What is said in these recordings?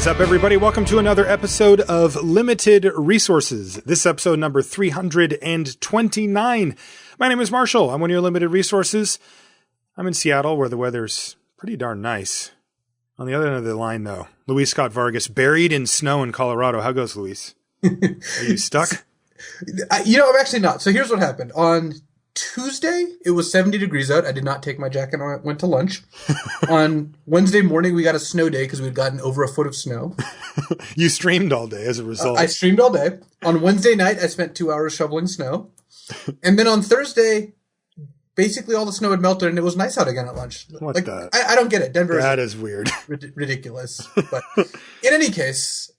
is up, everybody? Welcome to another episode of Limited Resources. This episode number 329. My name is Marshall. I'm one of your Limited Resources. I'm in Seattle, where the weather's pretty darn nice. On the other end of the line, though, Luis Scott-Vargas, buried in snow in Colorado. How goes, Luis? Are you stuck? I'm actually not. So here's what happened. On Tuesday, it was 70 degrees out. I did not take my jacket and I went to lunch. On Wednesday morning, we got a snow day because we'd gotten over a foot of snow. You streamed all day as a result. I streamed all day. On Wednesday night, I spent 2 hours shoveling snow. And then on Thursday, basically all the snow had melted and it was nice out again at lunch. I don't get it. Denver is weird. Ridiculous. But in any case,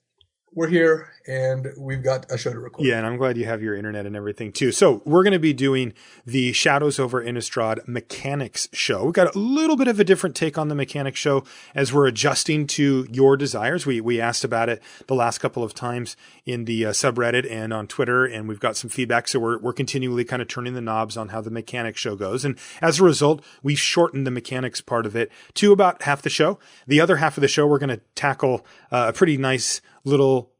we're here and we've got a show to record. Yeah, and I'm glad you have your internet and everything too. So we're going to be doing the Shadows over Innistrad Mechanics show. We've got a little bit of a different take on the Mechanics show as we're adjusting to your desires. We asked about it the last couple of times in the subreddit and on Twitter, and we've got some feedback. So we're continually kind of turning the knobs on how the Mechanics show goes. And as a result, we've shortened the Mechanics part of it to about half the show. The other half of the show, we're going to tackle a pretty nice little,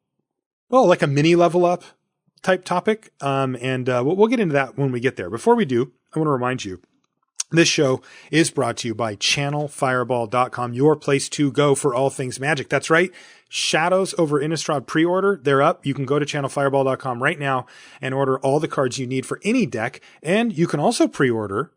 like a mini level up type topic. We'll get into that when we get there. Before we do, I want to remind you, this show is brought to you by channelfireball.com, your place to go for all things magic. That's right. Shadows over Innistrad pre-order. They're up. You can go to channelfireball.com right now and order all the cards you need for any deck. And you can also pre-order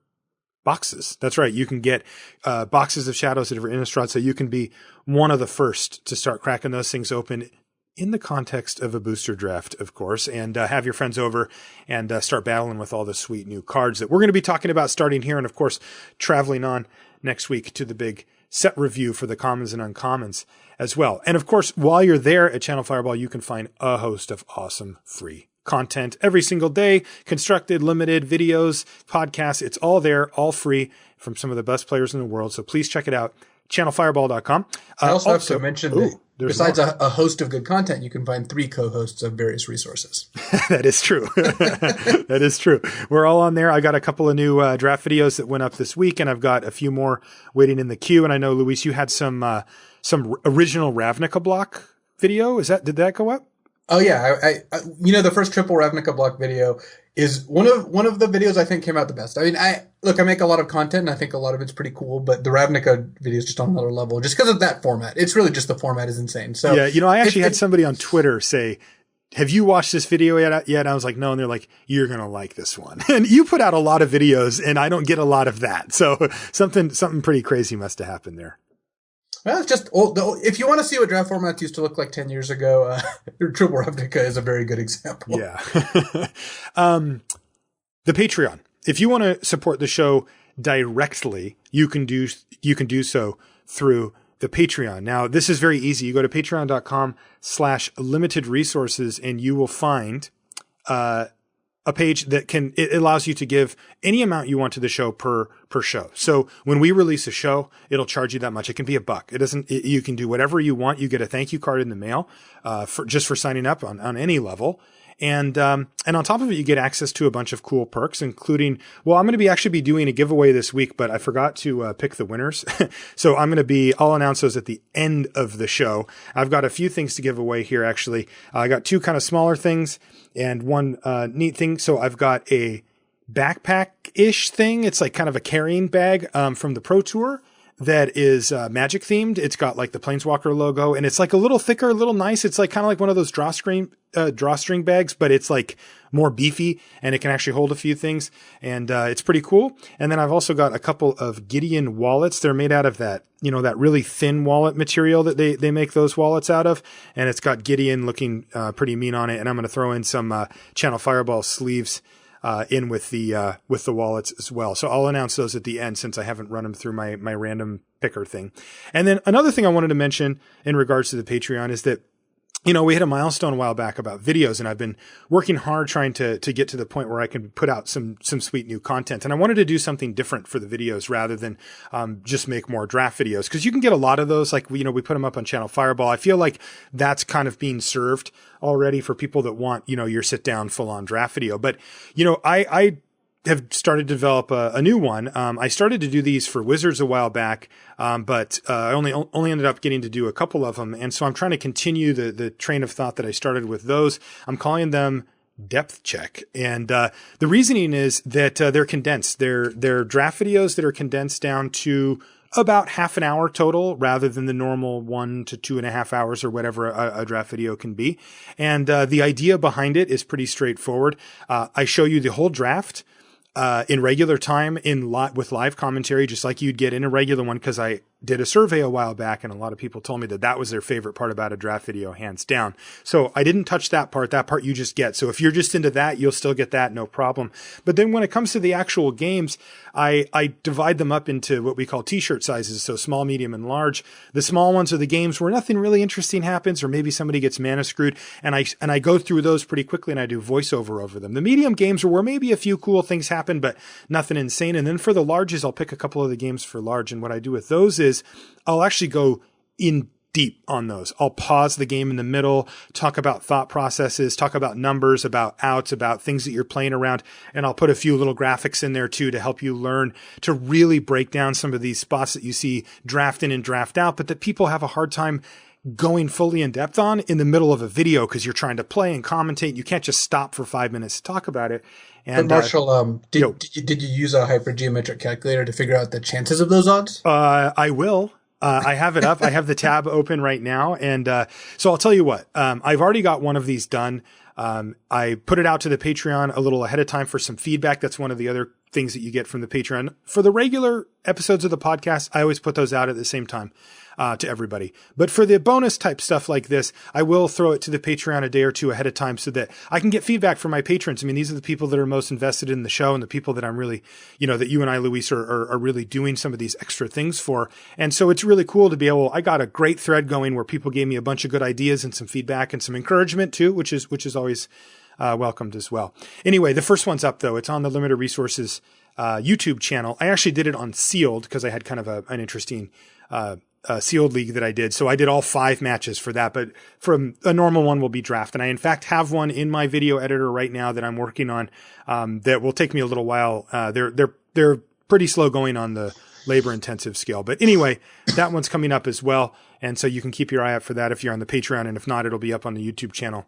boxes. That's right. You can get boxes of Shadows over Innistrad, so you can be one of the first to start cracking those things open in the context of a booster draft, of course, and have your friends over and start battling with all the sweet new cards that we're going to be talking about starting here. And of course, traveling on next week to the big set review for the commons and uncommons as well. And of course, while you're there at Channel Fireball, you can find a host of awesome free content every single day, constructed, limited videos, podcasts. It's all there, all free from some of the best players in the world. So please check it out. channelfireball.com. I also have to mention that besides a host of good content, you can find 3 co-hosts of various resources. That is true. That is true. We're all on there. I got a couple of new draft videos that went up this week, and I've got a few more waiting in the queue. And I know, Luis, you had some original Ravnica block video. Did that go up? Oh yeah, I the first triple Ravnica block video is one of the videos I think came out the best. I mean, I make a lot of content and I think a lot of it's pretty cool, but the Ravnica video is just on another level just because of that format. It's really just the format is insane. So yeah, I actually had somebody on Twitter say, "Have you watched this video yet?" I was like, "No," and they're like, "You're gonna like this one." And you put out a lot of videos, and I don't get a lot of that, so something pretty crazy must have happened there. Well, it's just old. If you want to see what draft formats used to look like 10 years ago, Triple Ravnica is a very good example. Yeah. The Patreon. If you want to support the show directly, you can do so through the Patreon. Now, this is very easy. You go to patreon.com/limited resources and you will find a page that it allows you to give any amount you want to the show per show. So when we release a show, it'll charge you that much. It can be $1. You can do whatever you want. You get a thank you card in the mail, for signing up on any level. And on top of it, you get access to a bunch of cool perks, including, I'm going to actually be doing a giveaway this week, but I forgot to pick the winners. So I'll announce those at the end of the show. I've got a few things to give away here, actually. I got 2 kind of smaller things and one neat thing. So I've got a backpack-ish thing. It's like kind of a carrying bag from the Pro Tour that is magic themed. It's got like the Planeswalker logo, and it's like a little thicker, a little nice. It's like kind of like one of those drawstring bags, but it's like more beefy and it can actually hold a few things, and it's pretty cool. And then I've also got a couple of Gideon wallets. They're made out of that, that really thin wallet material that they make those wallets out of, and it's got Gideon looking pretty mean on it. And I'm going to throw in some Channel Fireball sleeves in with the wallets as well. So I'll announce those at the end since I haven't run them through my random picker thing. And then another thing I wanted to mention in regards to the Patreon is that you know, we hit a milestone a while back about videos, and I've been working hard trying to get to the point where I can put out some sweet new content. And I wanted to do something different for the videos rather than just make more draft videos, because you can get a lot of those. Like, you know, we put them up on Channel Fireball. I feel like that's kind of being served already for people that want, you know, your sit down full on draft video. But, you know, I have started to develop a new one. I started to do these for Wizards a while back, but I only ended up getting to do a couple of them. And so I'm trying to continue the train of thought that I started with those. I'm calling them Depth Check. And the reasoning is that they're condensed. They're draft videos that are condensed down to about half an hour total rather than the normal 1 to 2.5 hours or whatever a draft video can be. And the idea behind it is pretty straightforward. I show you the whole draft in regular time with live commentary, just like you'd get in a regular one, because I did a survey a while back and a lot of people told me that was their favorite part about a draft video, hands down. So I didn't touch that part you just get. So if you're just into that, you'll still get that, no problem. But then when it comes to the actual games, I divide them up into what we call t-shirt sizes. So small, medium, and large. The small ones are the games where nothing really interesting happens, or maybe somebody gets mana screwed. And I go through those pretty quickly and I do voiceover over them. The medium games are where maybe a few cool things happen, but nothing insane. And then for the larges, I'll pick a couple of the games for large. And what I do with those is I'll actually go in deep on those. I'll pause the game in the middle, talk about thought processes, talk about numbers, about outs, about things that you're playing around. And I'll put a few little graphics in there too to help you learn to really break down some of these spots that you see draft in and draft out, but that people have a hard time going fully in depth on in the middle of a video because you're trying to play and commentate. You can't just stop for 5 minutes to talk about it. And but Marshall, did you use a hypergeometric calculator to figure out the chances of those odds? I will. I have it up. I have the tab open right now. And so I'll tell you what, I've already got one of these done. I put it out to the Patreon a little ahead of time for some feedback. That's one of the other things that you get from the Patreon. For the regular episodes of the podcast, I always put those out at the same time to everybody. But for the bonus type stuff like this, I will throw it to the Patreon a day or two ahead of time so that I can get feedback from my patrons. I mean, these are the people that are most invested in the show and the people that I'm really, that you and I, Luis, are really doing some of these extra things for. And so it's really cool to be able, I got a great thread going where people gave me a bunch of good ideas and some feedback and some encouragement too, which is always welcomed as well. Anyway, the first one's up though. It's on the Limited Resources YouTube channel. I actually did it on sealed because I had kind of an interesting sealed league that I did. So I did all 5 matches for that, but from a normal one will be draft. And I in fact have one in my video editor right now that I'm working on that will take me a little while. They're pretty slow going on the labor intensive scale. But anyway, that one's coming up as well. And so you can keep your eye out for that if you're on the Patreon. And if not, it'll be up on the YouTube channel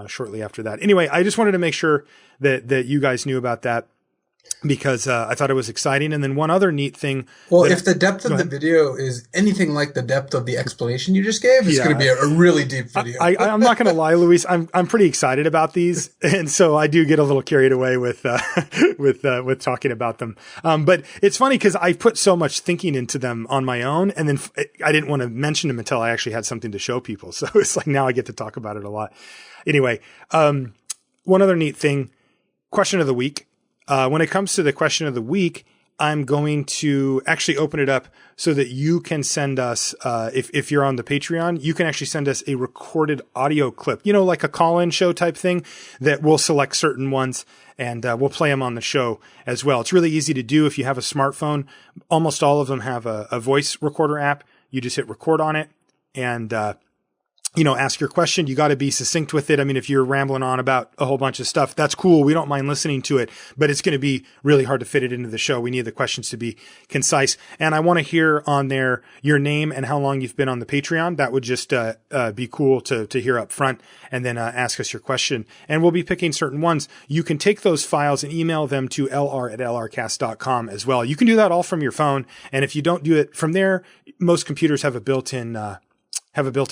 shortly after that. Anyway, I just wanted to make sure that you guys knew about that because I thought it was exciting. And then one other neat thing. Well, if the depth of the video is anything like the depth of the explanation you just gave, it's going to be a really deep video. I'm not going to lie, Luis. I'm pretty excited about these. And so I do get a little carried away with talking about them. But it's funny because I put so much thinking into them on my own. And then I didn't want to mention them until I actually had something to show people. So it's like now I get to talk about it a lot. Anyway, one other neat thing, question of the week. When it comes to the question of the week, I'm going to actually open it up so that you can send us, if you're on the Patreon, you can actually send us a recorded audio clip, like a call-in show type thing that we'll select certain ones and we'll play them on the show as well. It's really easy to do if you have a smartphone. Almost all of them have a voice recorder app. You just hit record on it and, ask your question. You got to be succinct with it. I mean, if you're rambling on about a whole bunch of stuff, that's cool. We don't mind listening to it, but it's going to be really hard to fit it into the show. We need the questions to be concise. And I want to hear on there your name and how long you've been on the Patreon. That would just be cool to hear up front and then ask us your question. And we'll be picking certain ones. You can take those files and email them to lr@lrcast.com as well. You can do that all from your phone. And if you don't do it from there, most computers have a built-in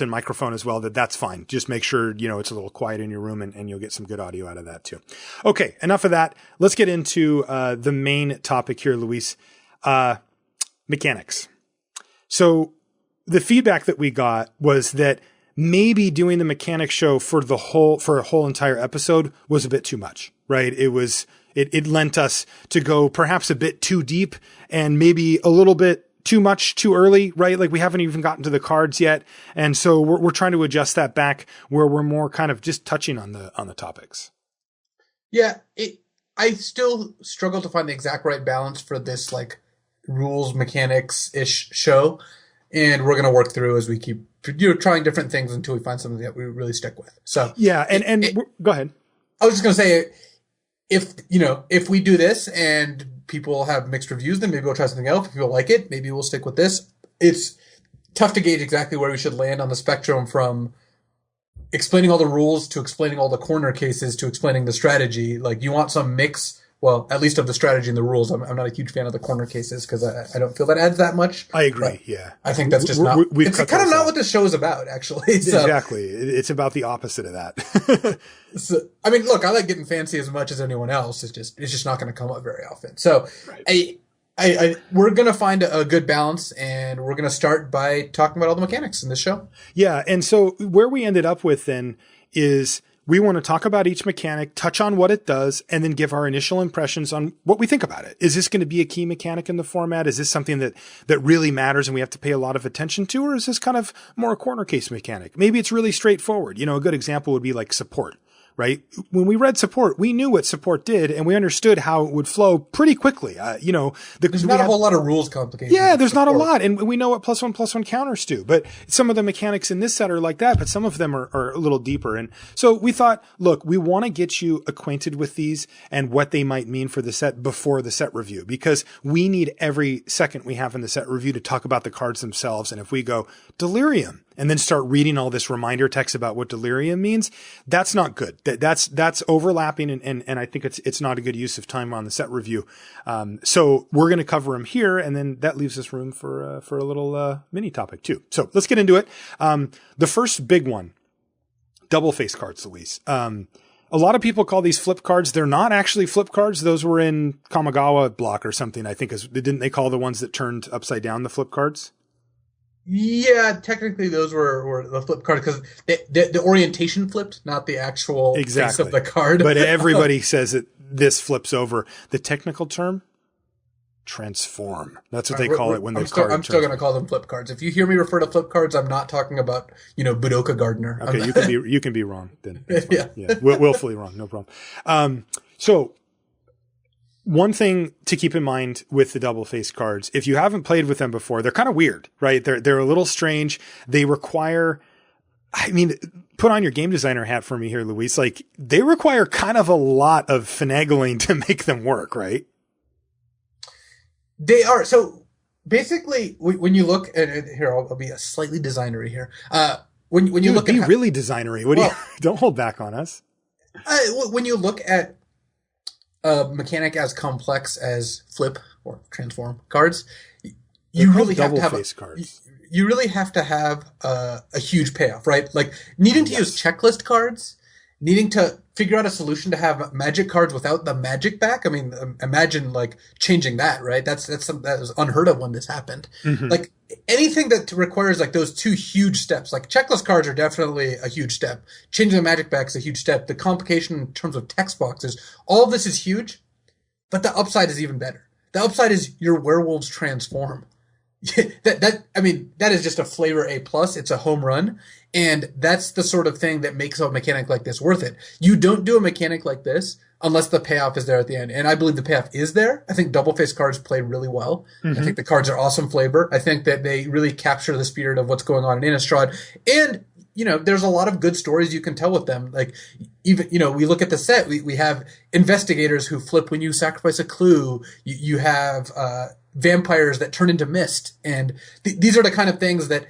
microphone as well. That's fine. Just make sure, it's a little quiet in your room and you'll get some good audio out of that too. Okay. Enough of that. Let's get into, the main topic here, Luis, mechanics. So the feedback that we got was that maybe doing the mechanics show for a whole entire episode was a bit too much, right? It lent us to go perhaps a bit too deep and maybe a little bit too much too early, right? Like we haven't even gotten to the cards yet. And so we're trying to adjust that back where we're more kind of just touching on the topics. Yeah. I still struggle to find the exact right balance for this like rules mechanics-ish show. And we're going to work through as we keep trying different things until we find something that we really stick with. So yeah. And go ahead. I was just going to say, if we do this and people have mixed reviews, then maybe we'll try something else. If people like it, maybe we'll stick with this. It's tough to gauge exactly where we should land on the spectrum from explaining all the rules to explaining all the corner cases to explaining the strategy. Like, you want some mix, well, at least of the strategy and the rules. I'm not a huge fan of the corner cases because I don't feel that adds that much. I agree. Yeah. I think that's just not, it's kind of not what the show is about, actually. So, exactly. It's about the opposite of that. So, I mean, look, I like getting fancy as much as anyone else. It's just not going to come up very often. So right. We're going to find a good balance, and we're going to start by talking about all the mechanics in this show. Yeah. And so where we ended up with then is we want to talk about each mechanic, touch on what it does, and then give our initial impressions on what we think about it. Is this going to be a key mechanic in the format? Is this something that really matters and we have to pay a lot of attention to? Or is this kind of more a corner case mechanic? Maybe it's really straightforward. A good example would be like support. Right? When we read support, we knew what support did, and we understood how it would flow pretty quickly. There's not a whole lot of rules complications. Yeah, there's not a lot, and we know what +1/+1 counters do. But some of the mechanics in this set are like that, but some of them are a little deeper. And so we thought, look, we want to get you acquainted with these and what they might mean for the set before the set review, because we need every second we have in the set review to talk about the cards themselves. And if we go Delirium, and then start reading all this reminder text about what Delirium means, that's not good. That's overlapping, and I think it's not a good use of time on the set review. So we're going to cover them here, and then that leaves us room for a little mini topic too. So let's get into it. The first big one, double face cards, Luis. A lot of people call these flip cards. They're not actually flip cards. Those were in Kamigawa block or something, I think. Didn't they call the ones that turned upside down the flip cards? Yeah, technically those were the flip card because the orientation flipped, not the actual face of the card. But everybody says that this flips over. The technical term, transform. That's what they call it when the card. I'm still going to call them flip cards. If you hear me refer to flip cards, I'm not talking about Budoka Gardener. Okay, you can be wrong then. Yeah, willfully wrong, no problem. So. One thing to keep in mind with the double face cards, if you haven't played with them before, they're kind of weird, right? They're a little strange. They require, put on your game designer hat for me here, Luis. Like, they require kind of a lot of finagling to make them work, right? They are. So basically, when you look at it here, I'll be a slightly designery here. When you look at really designery, don't hold back on us. When you look at a mechanic as complex as flip or transform cards, you really have to have cards. You really have to have a huge payoff, right? Like needing to use checklist cards, needing to figure out a solution to have magic cards without the magic back. I mean, imagine like changing that, right? That was unheard of when this happened. Mm-hmm. Like anything that requires like those two huge steps, like checklist cards are definitely a huge step. Changing the magic back is a huge step. The complication in terms of text boxes, all of this is huge, but the upside is even better. The upside is your werewolves transform. That is just a flavor A+. It's a home run. And that's the sort of thing that makes a mechanic like this worth it. You don't do a mechanic like this unless the payoff is there at the end. And I believe the payoff is there. I think double face cards play really well. Mm-hmm. I think the cards are awesome flavor. I think that they really capture the spirit of what's going on in Innistrad. And, there's a lot of good stories you can tell with them. Like, even, we look at the set, we have investigators who flip when you sacrifice a clue. You have, vampires that turn into mist. And these are the kind of things that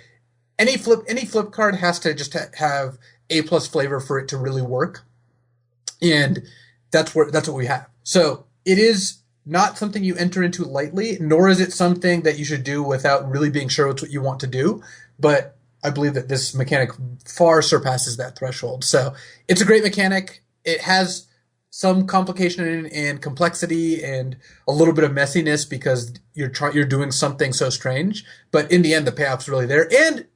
any flip card has to just have A+ flavor for it to really work. And that's what we have. So it is not something you enter into lightly, nor is it something that you should do without really being sure it's what you want to do. But I believe that this mechanic far surpasses that threshold. So it's a great mechanic. It has some complication and complexity and a little bit of messiness because you're doing something so strange. But in the end, the payoff's really there. And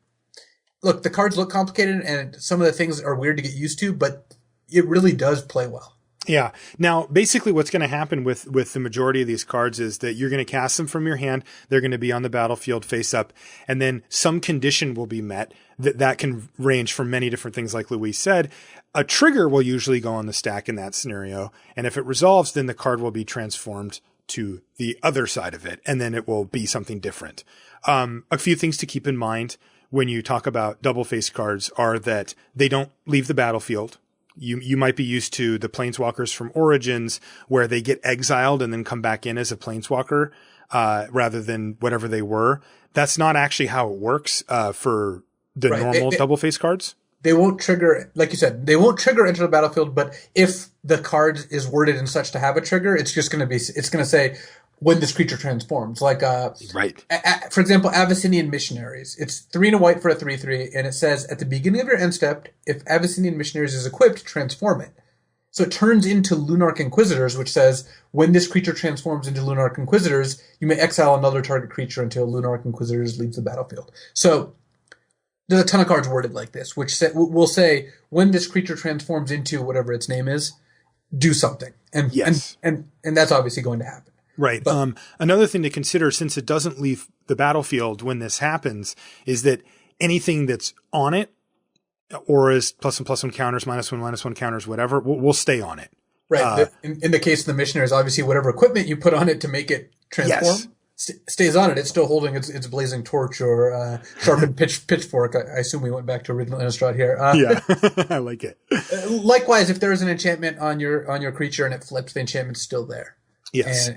look, the cards look complicated and some of the things are weird to get used to, but it really does play well. Yeah. Now, basically what's going to happen with the majority of these cards is that you're going to cast them from your hand. They're going to be on the battlefield face up, and then some condition will be met that can range from many different things. Like Luis said, a trigger will usually go on the stack in that scenario. And if it resolves, then the card will be transformed to the other side of it, and then it will be something different. A few things to keep in mind when you talk about double face cards are that they don't leave the battlefield. You might be used to the planeswalkers from Origins where they get exiled and then come back in as a planeswalker, rather than whatever they were. That's not actually how it works, for the normal double face cards. They won't trigger, like you said, they won't trigger enter the battlefield, but if the card is worded in such to have a trigger, it's just going to say when this creature transforms. Like, for example, Abyssinian Missionaries. It's 3 and a white for a 3/3, and it says at the beginning of your end step, if Abyssinian Missionaries is equipped, transform it. So it turns into Lunarch Inquisitors, which says when this creature transforms into Lunarch Inquisitors, you may exile another target creature until Lunarch Inquisitors leaves the battlefield. So there's a ton of cards worded like this, which will say when this creature transforms into whatever its name is, do something, and that's obviously going to happen. Right. But, another thing to consider, since it doesn't leave the battlefield when this happens, is that anything that's on it, or is +1/+1 counters, -1/-1 counters, whatever, will stay on it. Right. In the case of the Missionaries, obviously whatever equipment you put on it to make it transform stays on it. It's still holding its blazing torch or sharpened pitchfork. I assume we went back to original Innistrad here. I like it. Likewise, if there is an enchantment on your creature and it flips, the enchantment's still there. Yes.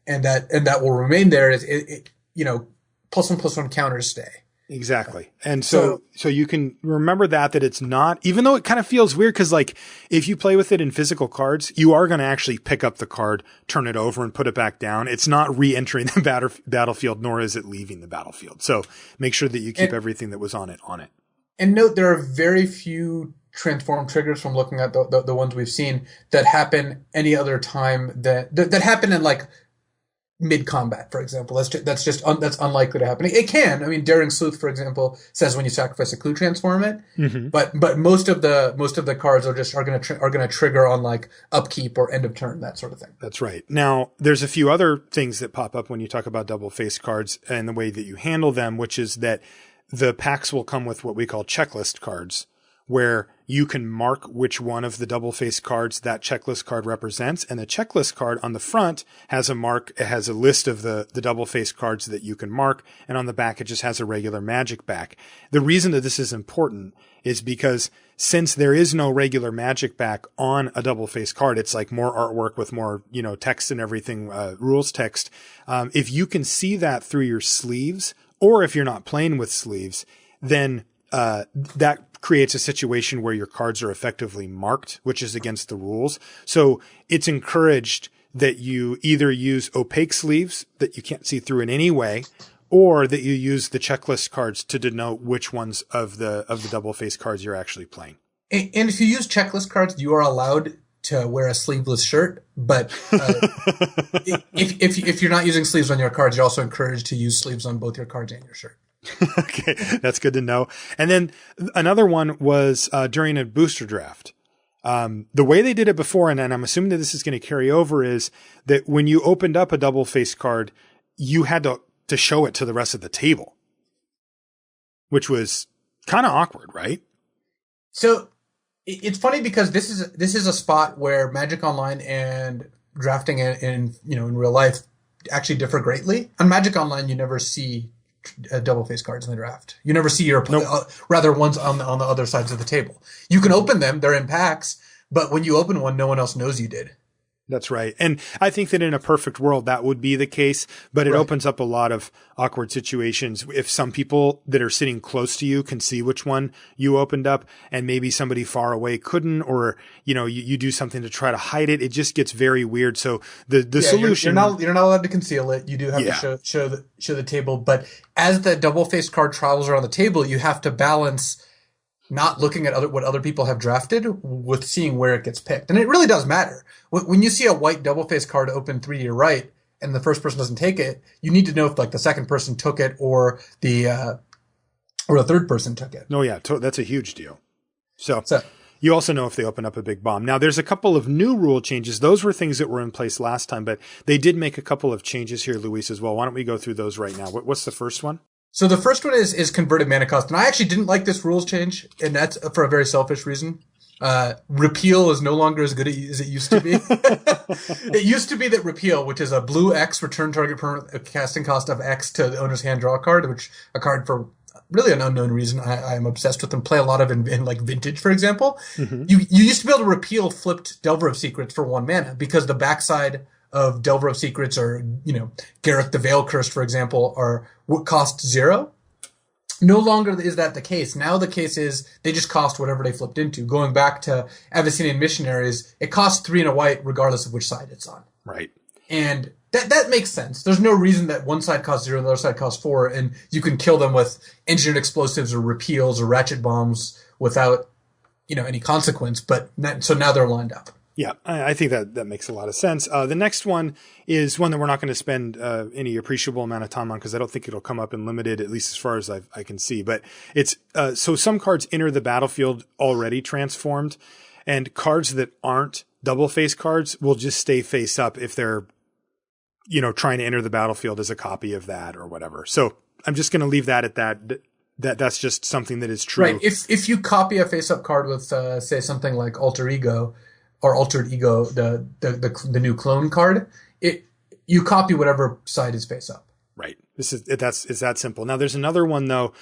And that will remain there. +1/+1 counters stay. Exactly. And so you can remember that it's not, even though it kind of feels weird, because like if you play with it in physical cards, you are going to actually pick up the card, turn it over and put it back down. It's not re-entering the battlefield, nor is it leaving the battlefield. So make sure that you keep everything that was on it. And note, there are very few transform triggers from looking at the ones we've seen that happen any other time that happen in like mid-combat, for example. That's unlikely to happen. It can. I mean, Daring Sleuth, for example, says when you sacrifice a clue, transform it. Mm-hmm. But most of the cards are going to trigger on like upkeep or end of turn, that sort of thing. That's right. Now, there's a few other things that pop up when you talk about double face cards and the way that you handle them, which is that the packs will come with what we call checklist cards, where you can mark which one of the double face cards that checklist card represents. And the checklist card on the front has a mark. It has a list of the double face cards that you can mark. And on the back, it just has a regular magic back. The reason that this is important is because since there is no regular magic back on a double face card, it's like more artwork with more, text and everything, rules text. If you can see that through your sleeves, or if you're not playing with sleeves, then that creates a situation where your cards are effectively marked, which is against the rules. So it's encouraged that you either use opaque sleeves that you can't see through in any way, or that you use the checklist cards to denote which ones of the double face cards you're actually playing. And if you use checklist cards, you are allowed to wear a sleeveless shirt, but if you're not using sleeves on your cards, you're also encouraged to use sleeves on both your cards and your shirt. Okay, that's good to know. And then another one was during a booster draft. The way they did it before, and I'm assuming that this is going to carry over, is that when you opened up a double face card, you had to show it to the rest of the table, which was kind of awkward, right? So it's funny because this is a spot where Magic Online and drafting in real life actually differ greatly. On Magic Online, you never see double face cards in the draft. You never see your rather ones on the other sides of the table. You can open them; they're in packs. But when you open one, no one else knows you did. That's right. And I think that in a perfect world, that would be the case, but it opens up a lot of awkward situations. If some people that are sitting close to you can see which one you opened up and maybe somebody far away couldn't, or, you do something to try to hide it, it just gets very weird. So the solution, you're not allowed to conceal it. You do have to show the table, but as the double face card travels around the table, you have to balance not looking at what other people have drafted with seeing where it gets picked. And it really does matter. When you see a white double face card open 3 to your right and the first person doesn't take it, you need to know if like the second person took it or the third person took it. Oh yeah. That's a huge deal. So you also know if they open up a big bomb. Now there's a couple of new rule changes. Those were things that were in place last time, but they did make a couple of changes here, Luis, as well. Why don't we go through those right now? What's the first one? So the first one is converted mana cost. And I actually didn't like this rules change, and that's for a very selfish reason. Repeal is no longer as good as it used to be. It used to be that repeal, which is a blue X return target permanent casting cost of X to the owner's hand draw card, which a card for really an unknown reason, I'm obsessed with them. Play a lot of in like Vintage, for example. You used to be able to repeal flipped Delver of Secrets for 1 mana because the backside of Delver of Secrets or, Gareth the Veil Cursed, for example, are what cost 0. No longer is that the case. Now the case is they just cost whatever they flipped into. Going back to Abyssinian Missionaries, it costs 3 and a white regardless of which side it's on. Right. And that makes sense. There's no reason that one side costs 0 and the other side costs 4, and you can kill them with engineered explosives or repeals or ratchet bombs without, any consequence. But so now they're lined up. Yeah, I think that makes a lot of sense. The next one is one that we're not going to spend any appreciable amount of time on because I don't think it'll come up in limited, at least as far as I can see. But it's so some cards enter the battlefield already transformed, and cards that aren't double face cards will just stay face up if they're, trying to enter the battlefield as a copy of that or whatever. So I'm just going to leave that at that. That's just something that is true. Right. If you copy a face up card with say something like Alter Ego. Or Altered Ego, the new clone card, you copy whatever side is face up. Right. It's that simple. Now there's another one though,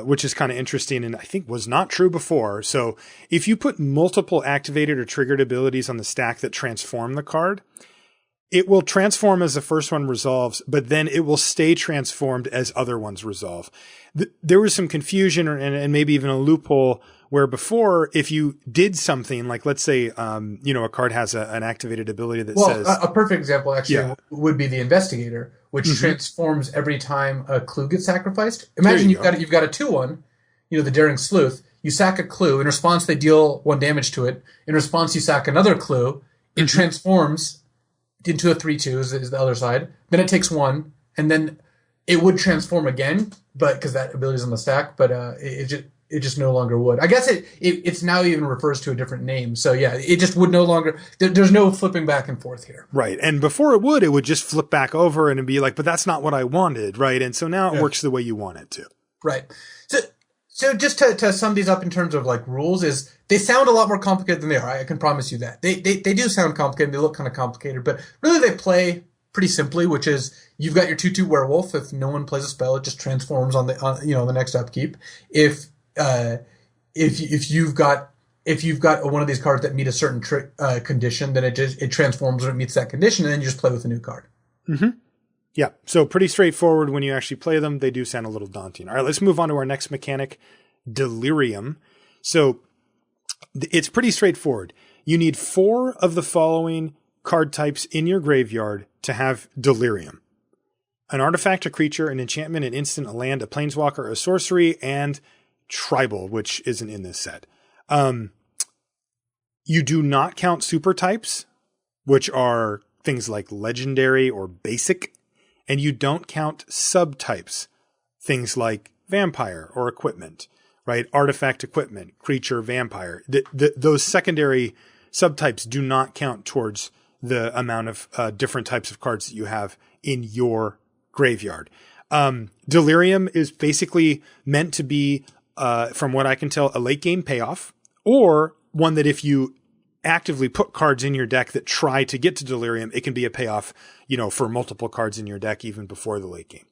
which is kind of interesting and I think was not true before. So if you put multiple activated or triggered abilities on the stack that transform the card, it will transform as the first one resolves, but then it will stay transformed as other ones resolve. There was some confusion and maybe even a loophole where before, if you did something like, let's say, a card has an activated ability that says... a perfect example actually would be the Investigator, which transforms every time a clue gets sacrificed. Imagine you've got a 2/1, the Daring Sleuth. You sack a clue. In response, they deal 1 damage to it. In response, you sack another clue. It transforms into a 3/2 is the other side. Then it takes 1, and then it would transform again, but because that ability is on the stack, but it just no longer would. I guess it's now even refers to a different name. So yeah, it just would no longer, there's no flipping back and forth here. Right. And before it would just flip back over and it'd be like, but that's not what I wanted. Right. And so now it works the way you want it to. Right. So just to sum these up in terms of like rules is they sound a lot more complicated than they are. I can promise you that. They do sound complicated. They look kind of complicated, but really they play pretty simply, which is you've got your 2/2 werewolf. If no one plays a spell, it just transforms on the next upkeep. If you've got one of these cards that meet a certain condition, then it transforms when it meets that condition, and then you just play with a new card. Mm-hmm. Yeah, so pretty straightforward when you actually play them. They do sound a little daunting. All right, let's move on to our next mechanic, Delirium. So it's pretty straightforward. You need 4 of the following card types in your graveyard to have Delirium. An artifact, a creature, an enchantment, an instant, a land, a planeswalker, a sorcery, and tribal, which isn't in this set. You do not count super types, which are things like legendary or basic, and you don't count subtypes, things like vampire or equipment, right? Artifact, equipment, creature, vampire. Those secondary subtypes do not count towards the amount of different types of cards that you have in your graveyard. Delirium is basically meant to be, from what I can tell, a late game payoff, or one that if you actively put cards in your deck that try to get to Delirium, it can be a payoff, for multiple cards in your deck even before the late game.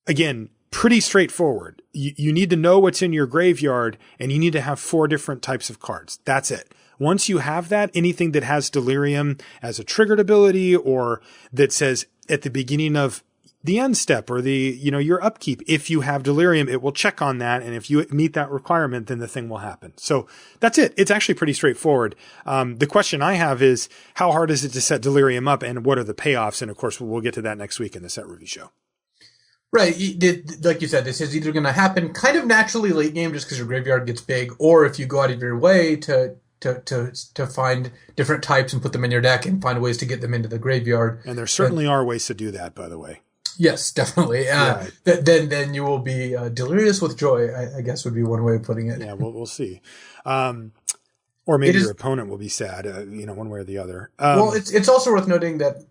Again, pretty straightforward. You need to know what's in your graveyard, and you need to have 4 different types of cards. That's it. Once you have that, anything that has Delirium as a triggered ability or that says at the beginning of the end step or your upkeep, if you have Delirium, it will check on that. And if you meet that requirement, then the thing will happen. So that's it. It's actually pretty straightforward. The question I have is how hard is it to set Delirium up and what are the payoffs? And of course, we'll get to that next week in the set review show. Right. Like you said, this is either going to happen kind of naturally late game just because your graveyard gets big, or if you go out of your way to find different types and put them in your deck and find ways to get them into the graveyard. And there certainly are ways to do that, by the way. Yes, definitely. Right. Then you will be delirious with joy, I guess would be one way of putting it. Yeah, we'll see. Or maybe your opponent will be sad, one way or the other. Well, it's also worth noting that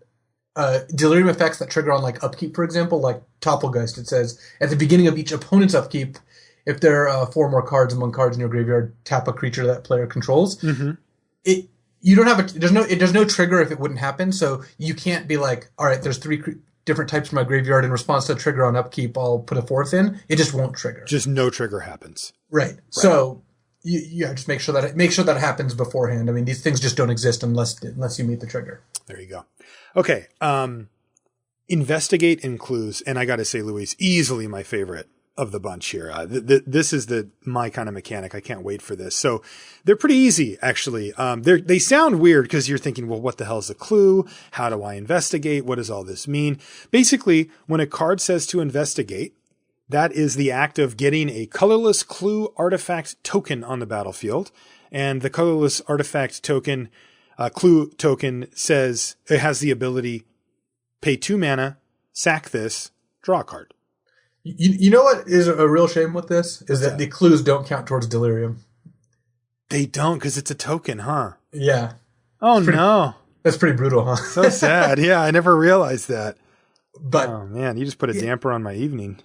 Delirium effects that trigger on like upkeep, for example, like Topplegeist, it says at the beginning of each opponent's upkeep, if there are 4 more cards among cards in your graveyard, tap a creature that player controls. Mm-hmm. You don't have there's no trigger if it wouldn't happen, so you can't be like, all right, there's 3 different types from my graveyard in response to a trigger on upkeep, I'll put a 4th in. It just won't trigger. Just no trigger happens. Right. So you just make sure that happens beforehand. I mean, these things just don't exist unless you meet the trigger. There you go. Okay. Investigate and clues, and I got to say, Luis, easily my favorite of the bunch here. This is my kind of mechanic. I can't wait for this. So they're pretty easy, actually. They sound weird because you're thinking, well, what the hell is a clue? How do I investigate? What does all this mean? Basically, when a card says to investigate, that is the act of getting a colorless clue artifact token on the battlefield. And the colorless artifact token, clue token, says it has the ability, pay 2 mana, sack this, draw a card. You know what is a real shame with this? Is that the clues don't count towards Delirium. They don't, because it's a token, huh? Yeah. Oh, no. That's pretty brutal, huh? So sad. Yeah, I never realized that. But oh, man, you just put a damper on my evening.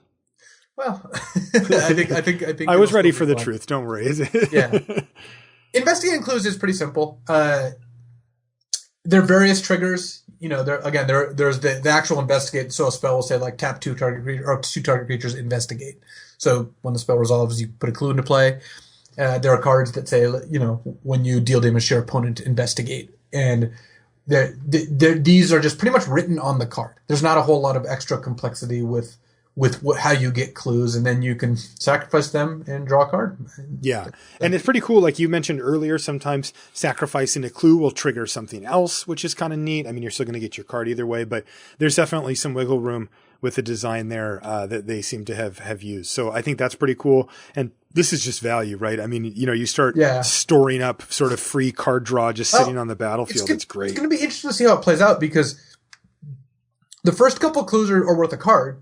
Well, I think I was ready for the truth. Don't worry. Yeah. Investigating clues is pretty simple. There are various triggers. You know, there's the actual investigate. So a spell will say like tap 2 target creatures, investigate. So when the spell resolves, you put a clue into play. There are cards that say, you know, when you deal damage to your opponent, investigate. And these are just pretty much written on the card. There's not a whole lot of extra complexity with how you get clues, and then you can sacrifice them and draw a card. Yeah. And it's pretty cool. Like you mentioned earlier, sometimes sacrificing a clue will trigger something else, which is kind of neat. I mean, you're still going to get your card either way, but there's definitely some wiggle room with the design there that they seem to have used. So I think that's pretty cool. And this is just value, right? I mean, you know, you start storing up sort of free card draw just sitting on the battlefield. It's great. It's going to be interesting to see how it plays out, because the first couple clues are worth a card.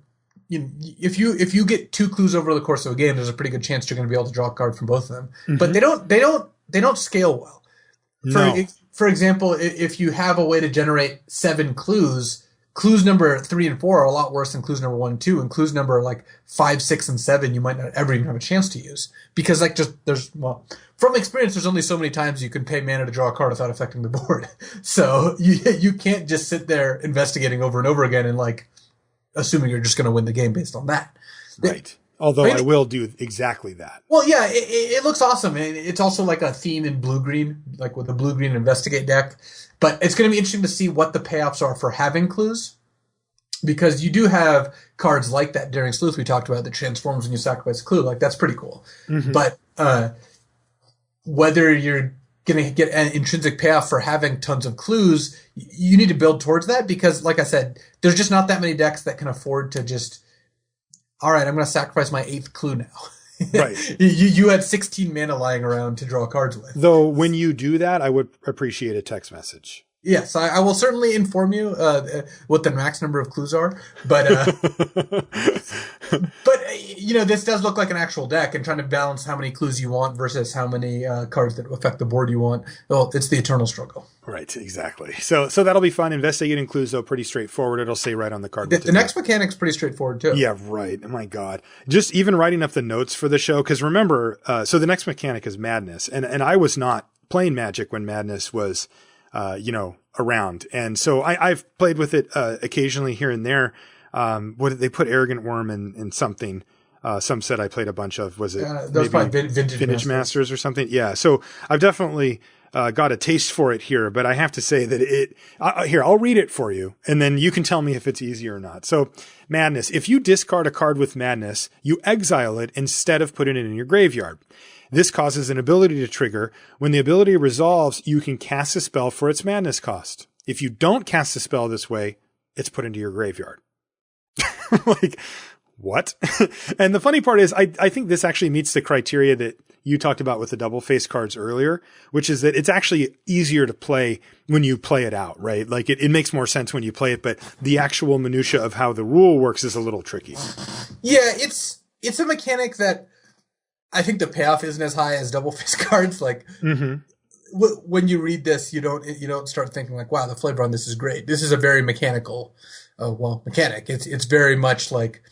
If you get 2 clues over the course of a game, there's a pretty good chance you're going to be able to draw a card from both of them. Mm-hmm. But they don't scale well. For example, if you have a way to generate 7 clues number 3 and 4 are a lot worse than clues number 1 and 2, and clues number like 5, 6, and 7 you might not ever even have a chance to use, because from experience, there's only so many times you can pay mana to draw a card without affecting the board. So you can't just sit there investigating over and over again and like assuming you're just going to win the game based on that. Right. Although I will do exactly that. Well, yeah, it looks awesome. And it's also like a theme in blue-green, like with the blue-green investigate deck. But it's going to be interesting to see what the payoffs are for having clues, because you do have cards like that Daring Sleuth we talked about that transforms when you sacrifice a clue. Like, that's pretty cool. Mm-hmm. But whether you're going to get an intrinsic payoff for having tons of clues, you need to build towards that, because, like I said, there's just not that many decks that can afford to just, all right, I'm going to sacrifice my 8th clue now. Right. You had 16 mana lying around to draw cards with. Though when you do that, I would appreciate a text message. Yes, I will certainly inform you what the max number of clues are. But you know, this does look like an actual deck, and trying to balance how many clues you want versus how many cards that affect the board you want. Well, it's the eternal struggle. Right, exactly. So that'll be fun. Investigating clues, though, pretty straightforward. It'll say right on the card. The next mechanic's pretty straightforward, too. Yeah, right. Oh, my God. Just even writing up the notes for the show, because remember, so the next mechanic is Madness. And I was not playing Magic when Madness was around. And so I've played with it occasionally here and there. What did they put Arrogant Worm in something? Some said I played a bunch of, was it those probably Vintage Masters or something? Yeah. So I've definitely got a taste for it here, but I have to say that here, I'll read it for you, and then you can tell me if it's easy or not. So Madness, if you discard a card with Madness, you exile it instead of putting it in your graveyard. This causes an ability to trigger. When the ability resolves, you can cast a spell for its Madness cost. If you don't cast a spell this way, it's put into your graveyard. Like, what? And the funny part is, I think this actually meets the criteria that you talked about with the double face cards earlier, which is that it's actually easier to play when you play it out, right? Like it makes more sense when you play it, but the actual minutia of how the rule works is a little tricky. Yeah, it's a mechanic that I think the payoff isn't as high as double face cards. Like, when you read this, you don't start thinking like, wow, the flavor on this is great. This is a very mechanical, mechanic. It's very much like,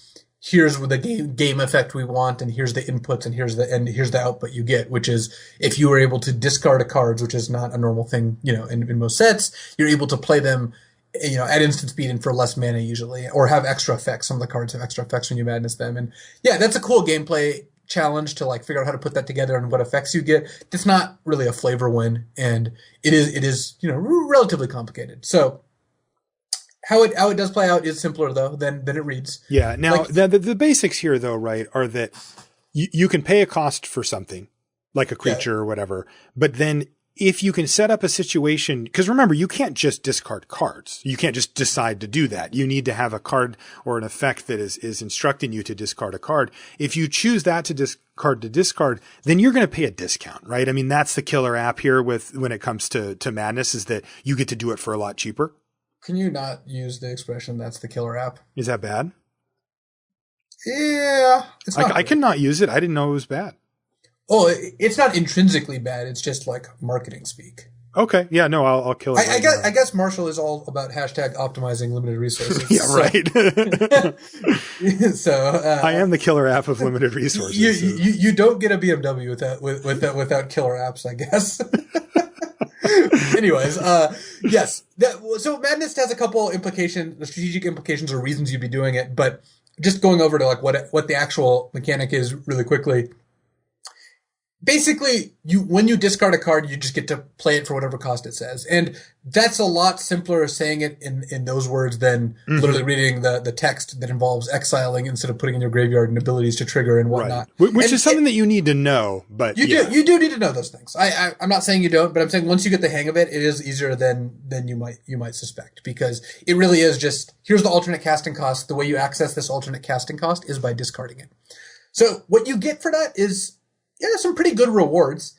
here's the game effect we want, and here's the inputs, and here's the output you get, which is if you were able to discard a cards, which is not a normal thing, in most sets, you're able to play them at instant speed and for less mana usually, or have extra effects. Some of the cards have extra effects when you madness them. And yeah, that's a cool gameplay challenge to like figure out how to put that together and what effects you get. It's not really a flavor win, and it is relatively complicated. So how it does play out is simpler though than it reads. Yeah. Now the basics here though, right, are that you can pay a cost for something like a creature or whatever, but then if you can set up a situation, because remember, you can't just discard cards. You can't just decide to do that. You need to have a card or an effect that is instructing you to discard a card. If you choose that to discard, then you're going to pay a discount, right? I mean, that's the killer app here when it comes to Madness, is that you get to do it for a lot cheaper. Can you not use the expression "that's the killer app"? Is that bad? Yeah, it's not. I cannot use it. I didn't know it was bad. Oh, it's not intrinsically bad. It's just like marketing speak. Okay. Yeah, no, I'll kill it. I guess Marshall is all about hashtag optimizing limited resources. Yeah, right. So I am the killer app of limited resources. You don't get a BMW without killer apps, I guess. Anyways, yes. So Madness has a couple the strategic implications or reasons you'd be doing it, but just going over to like what the actual mechanic is really quickly. Basically, when you discard a card, you just get to play it for whatever cost it says. And that's a lot simpler saying it in those words than literally reading the text that involves exiling instead of putting in your graveyard and abilities to trigger and whatnot. Right. Which is something that you need to know, but you do need to know those things. I'm not saying you don't, but I'm saying once you get the hang of it, it is easier than you might suspect, because it really is just, here's the alternate casting cost. The way you access this alternate casting cost is by discarding it. So what you get for that is, some pretty good rewards.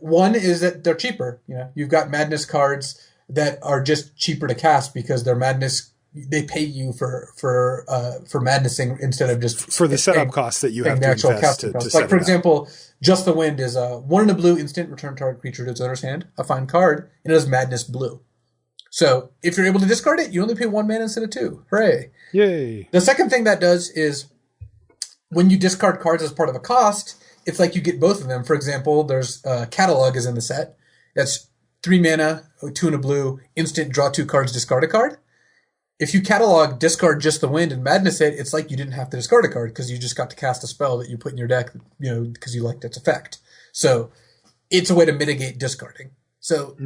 One is that they're cheaper. You've got Madness cards that are just cheaper to cast because they're Madness. They pay you for madnessing instead of just for the setup costs that you have to actual invest casting costs. to Like for example, Just the Wind is a 1 in a blue instant, return target creature to its owner's hand, a fine card, and it has Madness blue. So if you're able to discard it, you only pay 1 mana instead of 2. Hooray! Yay! The second thing that does is when you discard cards as part of a cost, it's like you get both of them. For example, there's Catalog is in the set. That's 3 mana, 2 in a blue, instant, draw 2 cards, discard a card. If you Catalog, discard Just the Wind, and Madness it, it's like you didn't have to discard a card because you just got to cast a spell that you put in your deck, because you liked its effect. So it's a way to mitigate discarding. So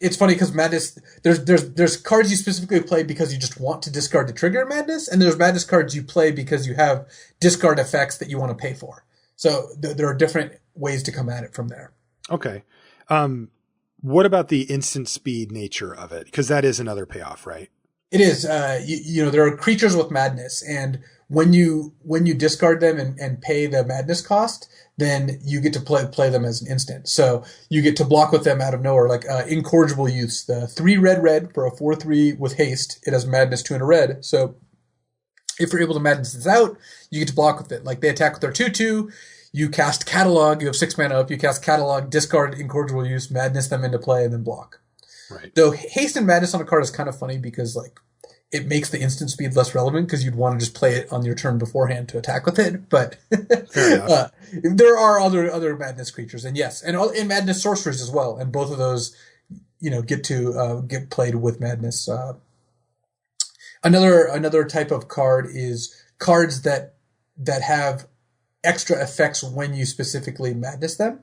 it's funny because Madness, there's cards you specifically play because you just want to discard to trigger Madness, and there's Madness cards you play because you have discard effects that you want to pay for. So there are different ways to come at it from there. Okay. What about the instant speed nature of it? Because that is another payoff, right? It is. There are creatures with Madness, and when you discard them and pay the Madness cost, then you get to play them as an instant. So you get to block with them out of nowhere, like Incorrigible Youths, the 3 red for a 4/3 with haste. It has Madness 2 and a red. So if you're able to Madness this out, you get to block with it. Like they attack with their 2/2. You cast Catalog. You have 6 mana up. You cast Catalog, discard Incorrigible Youths, Madness them into play, and then block. Right. Though haste and Madness on a card is kind of funny because like it makes the instant speed less relevant because you'd want to just play it on your turn beforehand to attack with it. But there are other Madness creatures, and yes, and Madness sorceries as well. And both of those, get to get played with Madness. Another type of card is cards that have extra effects when you specifically Madness them.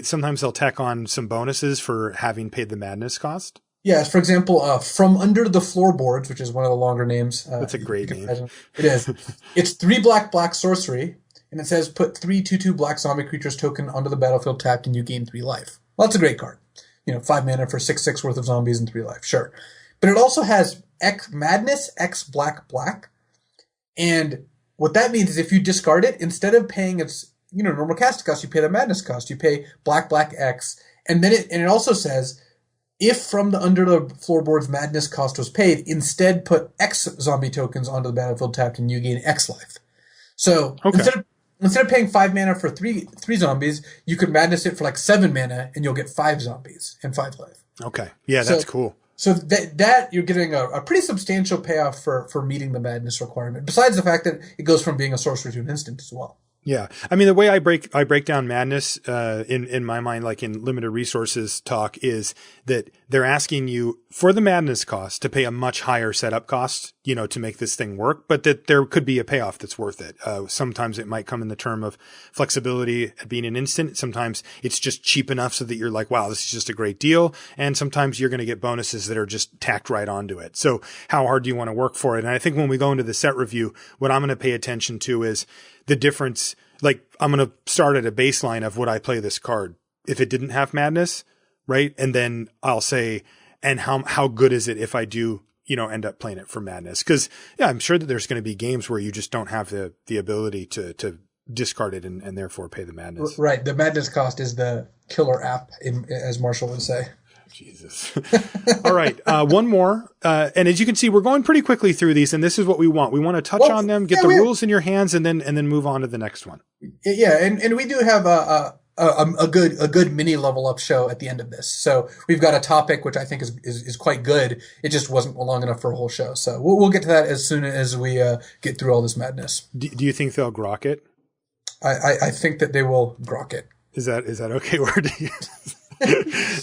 Sometimes they'll tack on some bonuses for having paid the Madness cost. Yes, for example, From Under the Floorboards, which is one of the longer names. That's a great name. Imagine. It is. It's 3 black sorcery, and it says put 3 2/2 black zombie creatures token onto the battlefield tapped, and you gain 3 life. Well, that's a great card. 5 mana for 6/6 worth of zombies and 3 life. Sure. But it also has Madness X black. And what that means is if you discard it, instead of paying its normal casting cost, you pay the Madness cost. You pay black X. And then it also says, if from the Under the Floorboards Madness cost was paid, instead put X zombie tokens onto the battlefield tapped and you gain X life. So instead of paying 5 mana for three zombies, you could Madness it for like 7 mana and you'll get 5 zombies and 5 life. Okay. Yeah, that's cool. So that you're getting a pretty substantial payoff for meeting the Madness requirement, besides the fact that it goes from being a sorcery to an instant as well. Yeah. I mean, the way I break down madness, in my mind, like in limited resources talk, is that they're asking you for the madness cost to pay a much higher setup cost, to make this thing work, but that there could be a payoff that's worth it. Sometimes it might come in the term of flexibility at being an instant. Sometimes it's just cheap enough so that you're like, wow, this is just a great deal. And sometimes you're going to get bonuses that are just tacked right onto it. So how hard do you want to work for it? And I think when we go into the set review, what I'm going to pay attention to is the difference. Like, I'm going to start at a baseline of would I play this card if it didn't have madness, right? And then I'll say, and how good is it if I do, end up playing it for madness? Because I'm sure that there's going to be games where you just don't have the ability to discard it and therefore pay the madness. Right. The madness cost is the killer app, as Marshall would say. Jesus. All right. One more. And as you can see, we're going pretty quickly through these, and this is what we want. We want to touch on them, get the rules in your hands, and then move on to the next one. Yeah. And we do have a good mini level up show at the end of this. So we've got a topic, which I think is quite good. It just wasn't long enough for a whole show. So we'll get to that as soon as we get through all this madness. Do you think they'll grok it? I think that they will grok it. Is that okay word to use?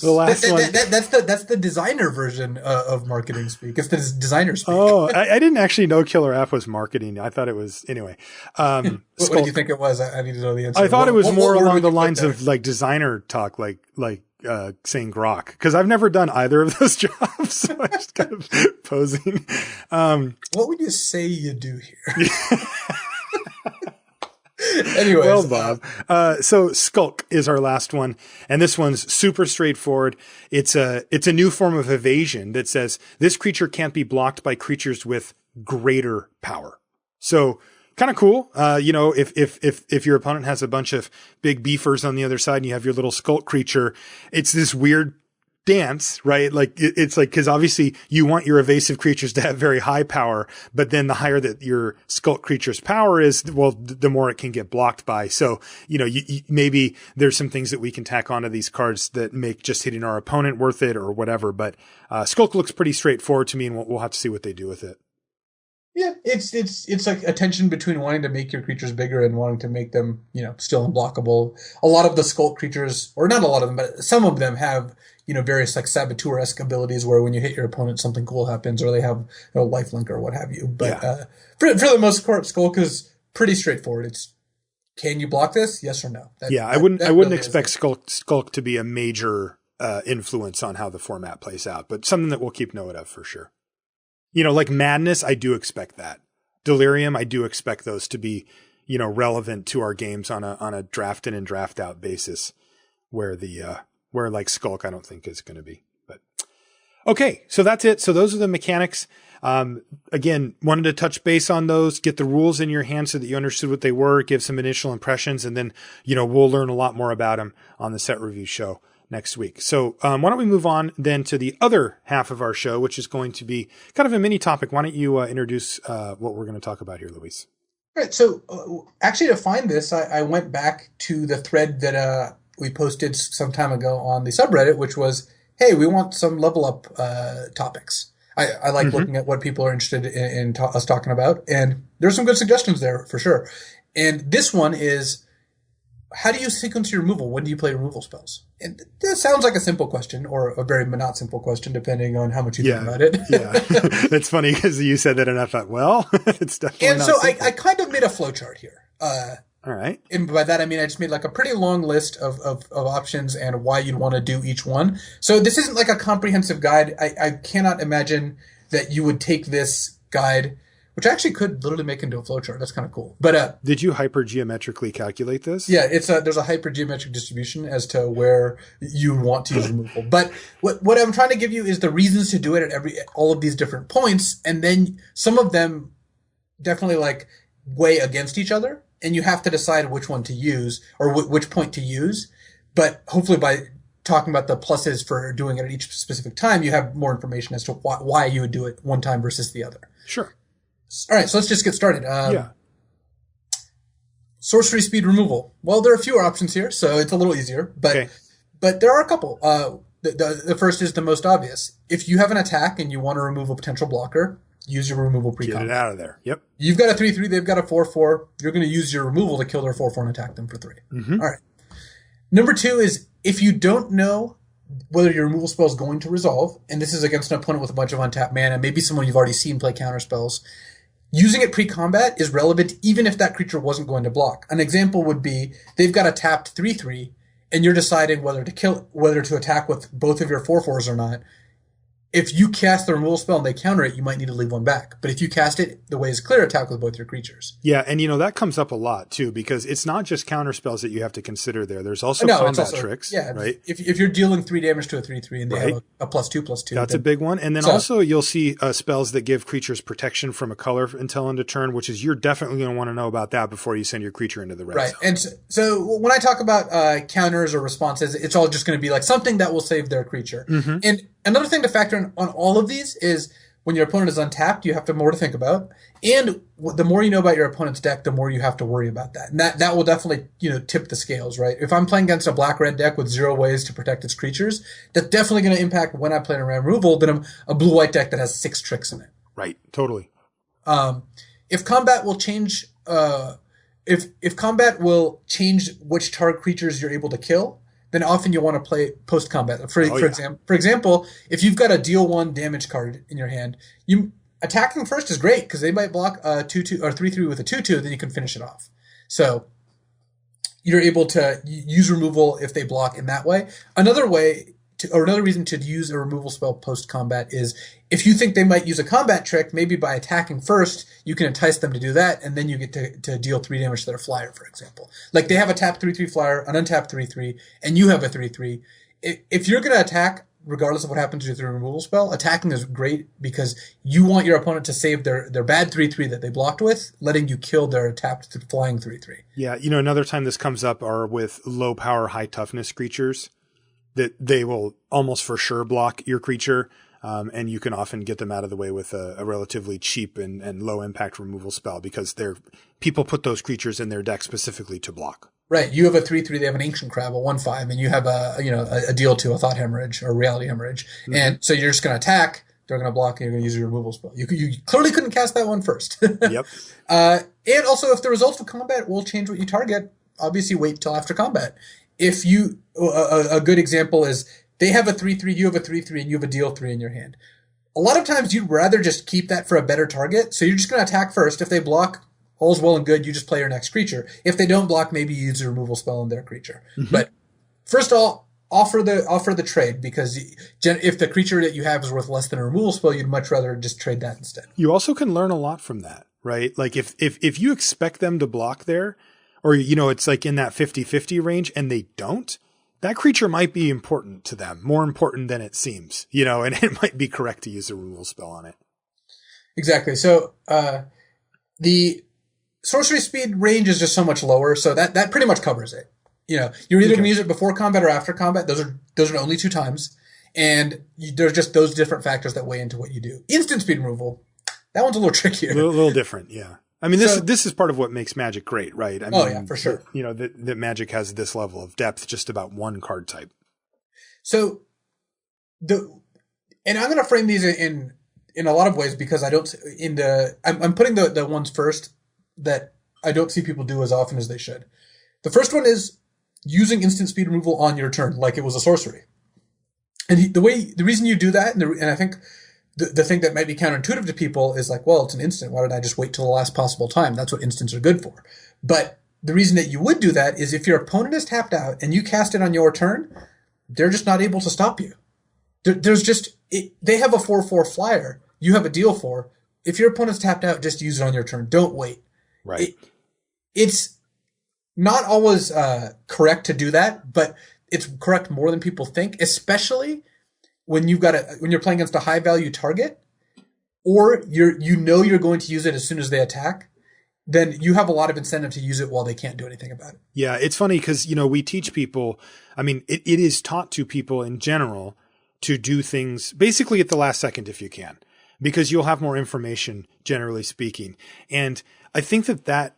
The last one. That's the designer version of marketing speak. It's the designer speak. Oh, I didn't actually know Killer App was marketing. I thought it was anyway. What did you think it was? I need to know the answer. I thought it was more along the lines of like designer talk, like saying grok, because I've never done either of those jobs. So I'm just kind of posing. What would you say you do here? Anyways. Well, Bob. So Skulk is our last one. And this one's super straightforward. It's a new form of evasion that says this creature can't be blocked by creatures with greater power. So kind of cool. If your opponent has a bunch of big beefers on the other side and you have your little Skulk creature, it's this weird dance, right? Like it's like, cause obviously you want your evasive creatures to have very high power, but then the higher that your Skulk creature's power is, well, the more it can get blocked by. So, maybe there's some things that we can tack onto these cards that make just hitting our opponent worth it or whatever. But, Skulk looks pretty straightforward to me, and we'll have to see what they do with it. Yeah, it's like a tension between wanting to make your creatures bigger and wanting to make them, still unblockable. A lot of the Skulk creatures, or not a lot of them, but some of them have, various like saboteur-esque abilities where when you hit your opponent, something cool happens, or they have lifelink or what have you. But for the most part, Skulk is pretty straightforward. It's, can you block this? Yes or no? I wouldn't really expect Skulk to be a major influence on how the format plays out, but something that we'll keep note of for sure. Like Madness, I do expect that. Delirium, I do expect those to be, relevant to our games on a draft in and draft out basis, where like Skulk, I don't think is going to be. But okay, so that's it. So those are the mechanics. Again, wanted to touch base on those, get the rules in your hand so that you understood what they were, give some initial impressions, and then, we'll learn a lot more about them on the set review show next week. So why don't we move on then to the other half of our show, which is going to be kind of a mini topic. Why don't you introduce what we're going to talk about here, Luis? All right. So actually to find this, I went back to the thread that we posted some time ago on the subreddit, which was, hey, we want some level up topics. I like looking at what people are interested in us talking about. And there's some good suggestions there for sure. And this one is, how do you sequence your removal? When do you play removal spells? And that sounds like a simple question, or a very not simple question, depending on how much you think about it. Yeah, that's funny because you said that, and I thought, well, it's definitely. And not so simple. I kind of made a flowchart here. All right. And by that I mean I just made like a pretty long list of options and why you'd want to do each one. So this isn't like a comprehensive guide. I cannot imagine that you would take this guide, which I actually could literally make into a flowchart. That's kind of cool. But did you hypergeometrically calculate this? Yeah, there's a hypergeometric distribution as to where you want to use removal. But what I'm trying to give you is the reasons to do it at all of these different points, and then some of them definitely like weigh against each other, and you have to decide which one to use or which point to use. But hopefully by talking about the pluses for doing it at each specific time, you have more information as to why you would do it one time versus the other. Sure. All right, so let's just get started. Sorcery speed removal. Well, there are fewer options here, so it's a little easier. But there are a couple. The first is the most obvious. If you have an attack and you want to remove a potential blocker, use your removal pre-combat. Get it out of there. Yep. You've got a 3/3, they've got a 4/4. You're going to use your removal to kill their 4/4 and attack them for 3. Mm-hmm. All right. Number 2 is if you don't know whether your removal spell is going to resolve, and this is against an opponent with a bunch of untapped mana, maybe someone you've already seen play counter spells, using it pre-combat is relevant even if that creature wasn't going to block. An example would be they've got a tapped 3/3, and you're deciding whether to attack with both of your 4/4s or not. If you cast the removal spell and they counter it, you might need to leave one back. But if you cast it, the way is clear, attack with both your creatures. Yeah, and that comes up a lot too, because it's not just counter spells that you have to consider there. There's also combat tricks, right? If you're dealing 3 damage to a 3/3 and they have a +2/+2. That's a big one. And then also you'll see spells that give creatures protection from a color until end of turn, which is you're definitely going to want to know about that before you send your creature into the red zone. And so when I talk about counters or responses, it's all just going to be like something that will save their creature. Mm-hmm. And another thing to factor in on all of these is when your opponent is untapped, you have more to think about. And the more you know about your opponent's deck, the more you have to worry about that. And that will definitely, tip the scales, right? If I'm playing against a black-red deck with 0 ways to protect its creatures, that's definitely going to impact when I play around removal than a blue-white deck that has 6 tricks in it. Right, totally. If combat will change, if combat will change which target creatures you're able to kill, then often you'll want to play post-combat. For example, if you've got a deal 1 damage card in your hand, attacking first is great because they might block a 2/2 or 3/3 with a 2/2, then you can finish it off. So you're able to use removal if they block in that way. Another reason to use a removal spell post-combat is if you think they might use a combat trick, maybe by attacking first, you can entice them to do that, and then you get to deal 3 damage to their flyer, for example. Like they have a tapped 3/3 flyer, an untapped 3/3, and you have a 3/3. If you're going to attack, regardless of what happens to your removal spell, attacking is great because you want your opponent to save their bad 3/3 that they blocked with, letting you kill their tapped flying 3/3. Yeah, another time this comes up are with low power, high toughness creatures that they will almost for sure block your creature. And you can often get them out of the way with a relatively cheap and low impact removal spell because people put those creatures in their deck specifically to block. Right. You have a 3/3, they have an Ancient Crab, a 1/5, and you have a deal 2, a Thought Hemorrhage or Reality Hemorrhage. Mm-hmm. And so you're just going to attack, they're going to block, and you're going to use your removal spell. You clearly couldn't cast that one first. Yep. And also, if the results of combat will change what you target, obviously wait till after combat. If you, a good example is they have a 3/3, you have a 3/3, and you have a deal 3 in your hand. A lot of times you'd rather just keep that for a better target, so you're just going to attack first. If they block, all's well and good, you just play your next creature. If they don't block, maybe you use a removal spell on their creature. Mm-hmm. But first of all, offer the trade, because if the creature that you have is worth less than a removal spell, you'd much rather just trade that instead. You also can learn a lot from that, right? Like if you expect them to block there, or, it's like in that 50-50 range and they don't, that creature might be important to them, more important than it seems, and it might be correct to use a removal spell on it. Exactly. So, the sorcery speed range is just so much lower, so that pretty much covers it. You're either going to use it before combat or after combat. Those are the only 2 times. And there's just those different factors that weigh into what you do. Instant speed removal, that one's a little trickier. A little different, yeah. I mean, this is part of what makes Magic great, right? I mean, yeah, for sure. That Magic has this level of depth just about one card type. So, and I'm going to frame these in a lot of ways because I don't I'm putting the ones first that I don't see people do as often as they should. The first one is using instant speed removal on your turn, like it was a sorcery. And the reason you do that, and I think the thing that might be counterintuitive to people is like, well, it's an instant. Why did I just wait till the last possible time? That's what instants are good for. But the reason that you would do that is if your opponent is tapped out and you cast it on your turn, they're just not able to stop you. They have a 4/4 flyer. You have a deal 4. If your opponent's tapped out, just use it on your turn. Don't wait. Right. It's not always correct to do that, but it's correct more than people think, especially when you're playing against a high value target, or you're going to use it as soon as they attack. Then you have a lot of incentive to use it while they can't do anything about it. Yeah, it's funny because we teach people. I mean, it is taught to people in general to do things basically at the last second if you can, because you'll have more information, generally speaking. And I think that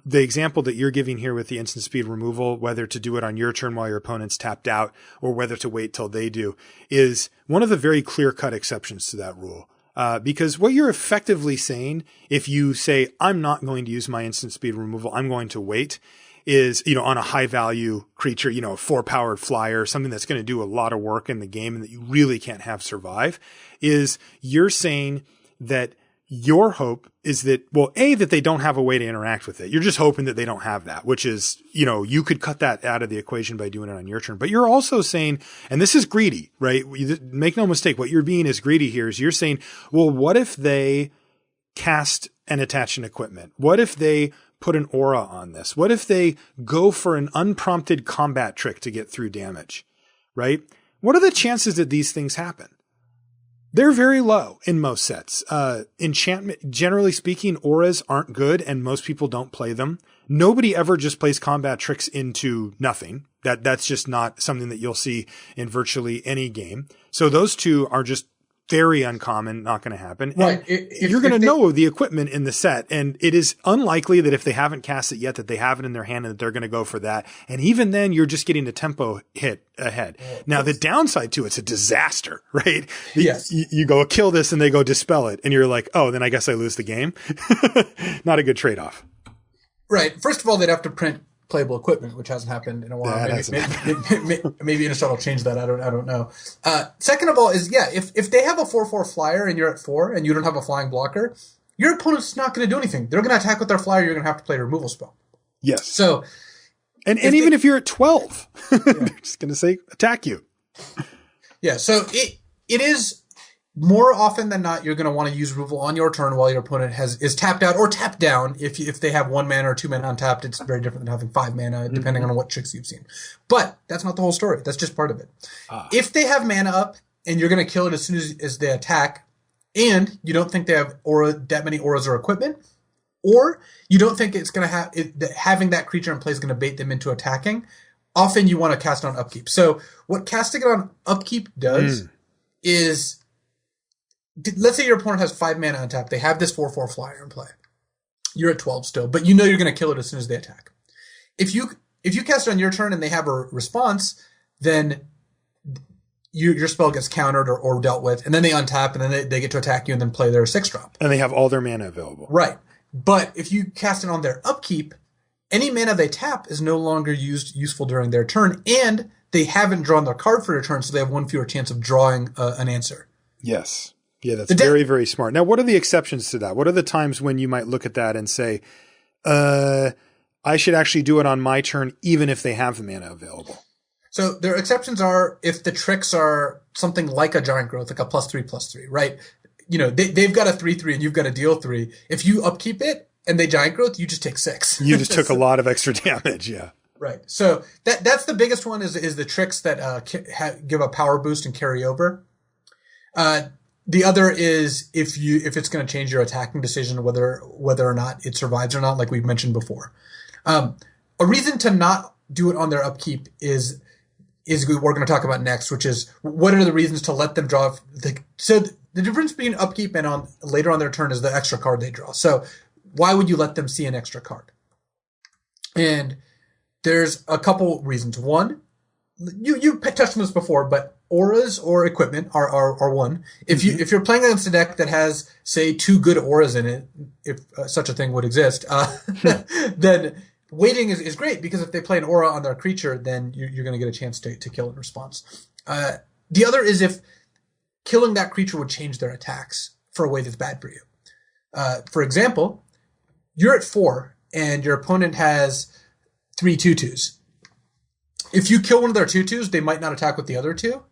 the example that you're giving here with the instant speed removal, whether to do it on your turn while your opponent's tapped out or whether to wait till they do, is one of the very clear-cut exceptions to that rule. Because what you're effectively saying, if you say, I'm not going to use my instant speed removal, I'm going to wait, is, on a high value creature, a 4-powered flyer, something that's going to do a lot of work in the game and that you really can't have survive, is you're saying that your hope is that, well, that they don't have a way to interact with it. You're just hoping that they don't have that, which is, you could cut that out of the equation by doing it on your turn. But you're also saying, and this is greedy, right? Make no mistake. What you're being is greedy here is you're saying, well, what if they cast and attach an equipment? What if they put an aura on this? What if they go for an unprompted combat trick to get through damage, right? What are the chances that these things happen? They're very low in most sets. Enchantment, generally speaking, auras aren't good and most people don't play them. Nobody ever just plays combat tricks into nothing. That's just not something that you'll see in virtually any game. So those two are just very uncommon, not going to happen. Right. You're going to know the equipment in the set, and it is unlikely that if they haven't cast it yet, that they have it in their hand and that they're going to go for that. And even then, you're just getting a tempo hit ahead. Now, the downside to it's a disaster, right? Yes. You go kill this and they go dispel it, and you're like, oh, then I guess I lose the game. Not a good trade-off. Right. First of all, they'd have to print playable equipment, which hasn't happened in a while. Maybe Innistrad will change that. I don't know. Second of all is, if they have a 4/4 flyer and you're at 4 and you don't have a flying blocker, your opponent's not going to do anything. They're going to attack with their flyer. You're going to have to play a removal spell. Yes. So, and even if you're at 12, they're just going to say attack you. Yeah. So it is more often than not, you're going to want to use removal on your turn while your opponent is tapped out or tapped down. If they have 1 mana or 2 mana untapped, it's very different than having 5 mana, depending on what tricks you've seen. But that's not the whole story. That's just part of it. If they have mana up and you're going to kill it as soon as they attack, and you don't think they have that many auras or equipment, or you don't think it's going to have having that creature in play is going to bait them into attacking, often you want to cast on upkeep. So what casting it on upkeep does is, let's say your opponent has 5 mana untapped. They have this 4/4 flyer in play. You're at 12 still, but you know you're going to kill it as soon as they attack. If you cast it on your turn and they have a response, then your spell gets countered or dealt with, and then they untap, and then they get to attack you and then play their 6-drop. And they have all their mana available. Right. But if you cast it on their upkeep, any mana they tap is no longer useful during their turn, and they haven't drawn their card for your turn, so they have 1 fewer chance of drawing an answer. Yes. Yeah, that's very, very smart. Now, what are the exceptions to that? What are the times when you might look at that and say, I should actually do it on my turn, even if they have the mana available? So their exceptions are if the tricks are something like a giant growth, like a +3/+3, right? They've got a 3/3 and you've got a deal 3. If you upkeep it and they giant growth, you just take 6. You just took a lot of extra damage, yeah. Right. So that's the biggest one is the tricks that give a power boost and carry over. The other is if it's going to change your attacking decision, whether or not it survives or not, like we've mentioned before. A reason to not do it on their upkeep is we're going to talk about next, which is what are the reasons to let them draw. So the difference between upkeep and on later on their turn is the extra card they draw. So why would you let them see an extra card? And there's a couple reasons. One, you touched on this before, but auras or equipment are one. If you're playing against a deck that has, say, 2 good auras in it, if such a thing would exist, then waiting is great, because if they play an aura on their creature, then you're going to get a chance to kill in response. The other is if killing that creature would change their attacks for a way that's bad for you. For example, you're at 4 and your opponent has 3 2/2s. If you kill one of their 2/2s, they might not attack with the other 2,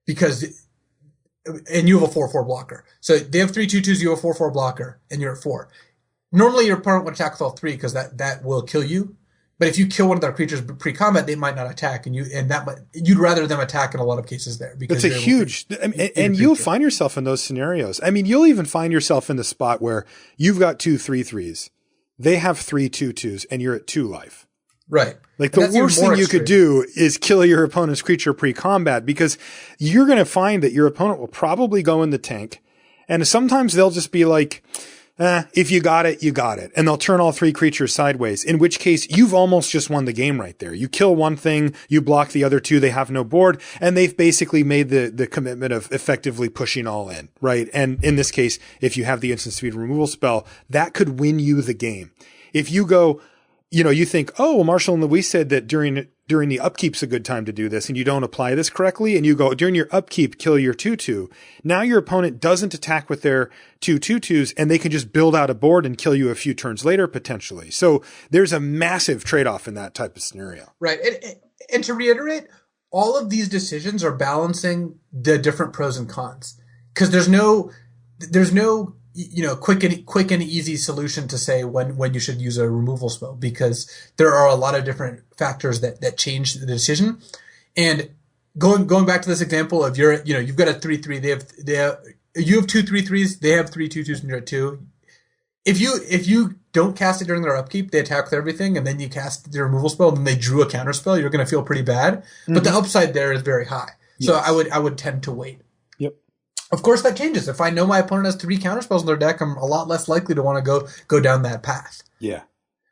and you have a 4/4 blocker. So they have 3 2/2s, you have a 4/4 blocker, and you're at 4. Normally your opponent would attack with all 3 because that will kill you. But if you kill one of their creatures pre-combat, they might not attack, and you'd rather them attack in a lot of cases there. Because it's a huge, and you'll find yourself in those scenarios. I mean, you'll even find yourself in the spot where you've got 2 3/3s, they have 3 2/2s, and you're at 2 life. Right. Like the worst thing you could do is kill your opponent's creature pre-combat, because you're going to find that your opponent will probably go in the tank. And sometimes they'll just be like, If you got it, you got it. And they'll turn all 3 creatures sideways, in which case you've almost just won the game right there. You kill one thing, you block the other 2, they have no board, and they've basically made the commitment of effectively pushing all in, right? And in this case, if you have the instant speed removal spell, that could win you the game. If you go, you think, oh, well, Marshall and Louise said that during the upkeep's a good time to do this, and you don't apply this correctly, and you go, during your upkeep, kill your 2/2. Now your opponent doesn't attack with their 2/2/2s, and they can just build out a board and kill you a few turns later, potentially. So there's a massive trade-off in that type of scenario. Right. And to reiterate, all of these decisions are balancing the different pros and cons. Because there's no quick and easy solution to say when you should use a removal spell, because there are a lot of different factors that change the decision. And going back to this example of you've got a 3/3, you have 2 3/3s, they have 3 2/2s, and you're at 2. If you don't cast it during their upkeep, they attack with everything, and then you cast the removal spell, and then they drew a counter spell, you're going to feel pretty bad. Mm-hmm. But the upside there is very high. So yes. I would tend to wait. Yep. Of course, that changes. If I know my opponent has 3 counterspells in their deck, I'm a lot less likely to want to go down that path. Yeah.